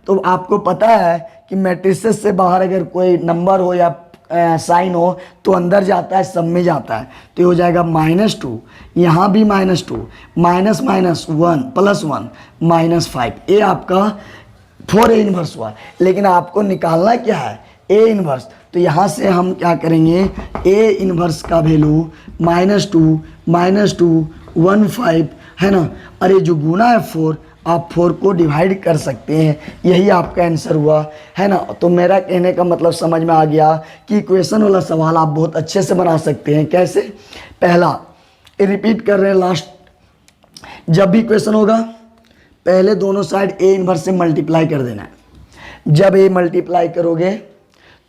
तो आपको पता है कि मैट्रिसेस से बाहर अगर कोई नंबर हो या साइन हो तो अंदर जाता है, सब में जाता है। तो ये हो जाएगा -2, यहाँ भी -2, -1 +1 -5। ये आपका 4 ए इनवर्स हुआ। लेकिन आपको निकालना क्या है? A inverse. तो यहाँ से हम क्या करेंगे? ए इनवर्स का वैल्यू -2 -2 15, है ना? अरे जो गुना है 4, आप 4 को डिवाइड कर सकते हैं, यही आपका आंसर हुआ, है ना? तो मेरा कहने का मतलब समझ में आ गया कि इक्वेशन वाला सवाल आप बहुत अच्छे से बना सकते हैं। कैसे? पहला रिपीट कर रहे हैं लास्ट, जब भी क्वेश्चन होगा पहले दोनों साइड ए इनवर्स से मल्टीप्लाई कर देना है। जब ए मल्टीप्लाई करोगे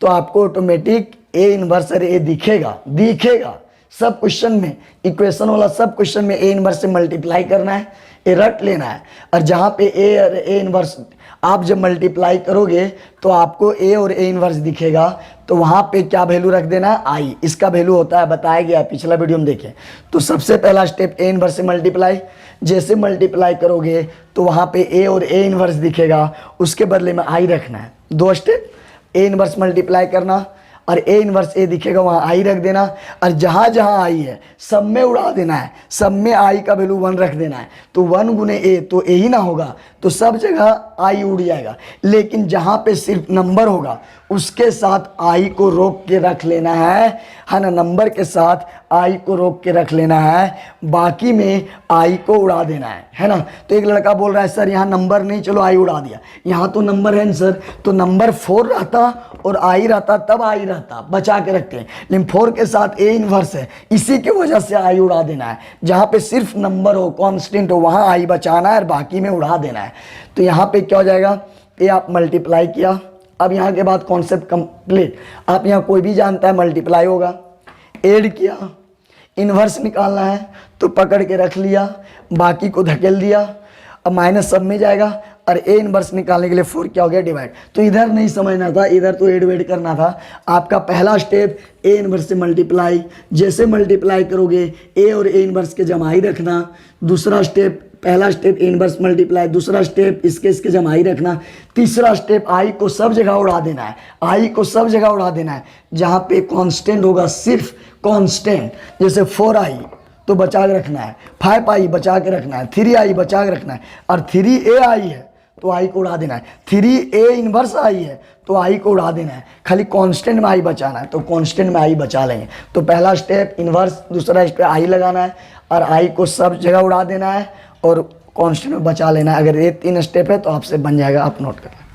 तो आपको ऑटोमेटिक ए इनवर्स अरे ए दिखेगा सब क्वेश्चन में, इक्वेशन वाला सब क्वेश्चन में ए इनवर्स से मल्टीप्लाई करना है, ए रट लेना है। और जहाँ पे ए और ए इनवर्स आप जब मल्टीप्लाई करोगे तो आपको ए और ए इनवर्स दिखेगा, तो वहाँ पे क्या वैल्यू रख देना है, आई। इसका वैल्यू होता है, बताया गया पिछला वीडियो में देखें। तो सबसे पहला स्टेप ए इनवर्स से मल्टीप्लाई, जैसे मल्टीप्लाई करोगे तो वहाँ पे ए और ए इनवर्स दिखेगा, उसके बदले में आई रखना है। 2 स्टेप, ए इनवर्स मल्टीप्लाई करना और ए इनवर्स ए दिखेगा, वहाँ आई रख देना। और जहाँ जहाँ आई है सब में उड़ा देना है, सब में आई का वैल्यू 1 रख देना है। तो 1 गुने ए तो ए ही ना होगा, तो सब जगह आई उड़ जाएगा। लेकिन जहाँ पे सिर्फ नंबर होगा उसके साथ आई को रोक के रख लेना है ना, नंबर के साथ आई को रोक के रख लेना है, बाकी में आई को उड़ा देना है ना। तो एक लड़का बोल रहा है सर यहाँ नंबर नहीं, चलो आई उड़ा दिया। यहाँ तो नंबर है सर, तो नंबर 4 रहता और आई रहता तब आई रहता, बचा के रखते हैं। लेकिन 4 के साथ ए इनवर्स है, इसी की वजह से आई उड़ा देना है। जहाँ पे सिर्फ नंबर हो, कांस्टेंट हो, वहाँ आई बचाना है और बाकी में उड़ा देना है। तो यहाँ पे क्या हो जाएगा, ए आप मल्टीप्लाई किया। अब यहाँ के बाद कॉन्सेप्ट कंप्लीट। आप यहाँ कोई भी जानता है मल्टीप्लाई होगा, ऐड किया, इन्वर्स निकालना है तो पकड़ के रख लिया, बाकी को धकेल दिया। अब माइनस सब में जाएगा और ए इनवर्स निकालने के लिए 4 क्या हो गया, डिवाइड। तो इधर नहीं समझना था, इधर तो ऐड वेड करना था। आपका पहला स्टेप ए इनवर्स से मल्टीप्लाई, जैसे मल्टीप्लाई करोगे ए और ए इनवर्स के जमाई रखना। दूसरा स्टेप, पहला स्टेप ए इनवर्स मल्टीप्लाई, दूसरा स्टेप इसके जमाई रखना। तीसरा स्टेप आई को सब जगह उड़ा देना है, आई को सब जगह उड़ा देना है। जहाँ पे कांस्टेंट होगा, सिर्फ कांस्टेंट, जैसे 4 आई तो बचा के रखना है, 5 आई बचा के रखना है, 3 आई बचा के रखना है। और 3 ए आई है तो आई को उड़ा देना है, 3 ए इनवर्स आई है तो आई को उड़ा देना है। खाली कांस्टेंट में आई बचाना है, तो कांस्टेंट में आई बचा लेंगे। तो पहला स्टेप इनवर्स, दूसरा स्टेप आई लगाना है और आई को सब जगह उड़ा देना है और कांस्टेंट में बचा लेना है। अगर ये 3 स्टेप है तो आपसे बन जाएगा, आप नोट करें।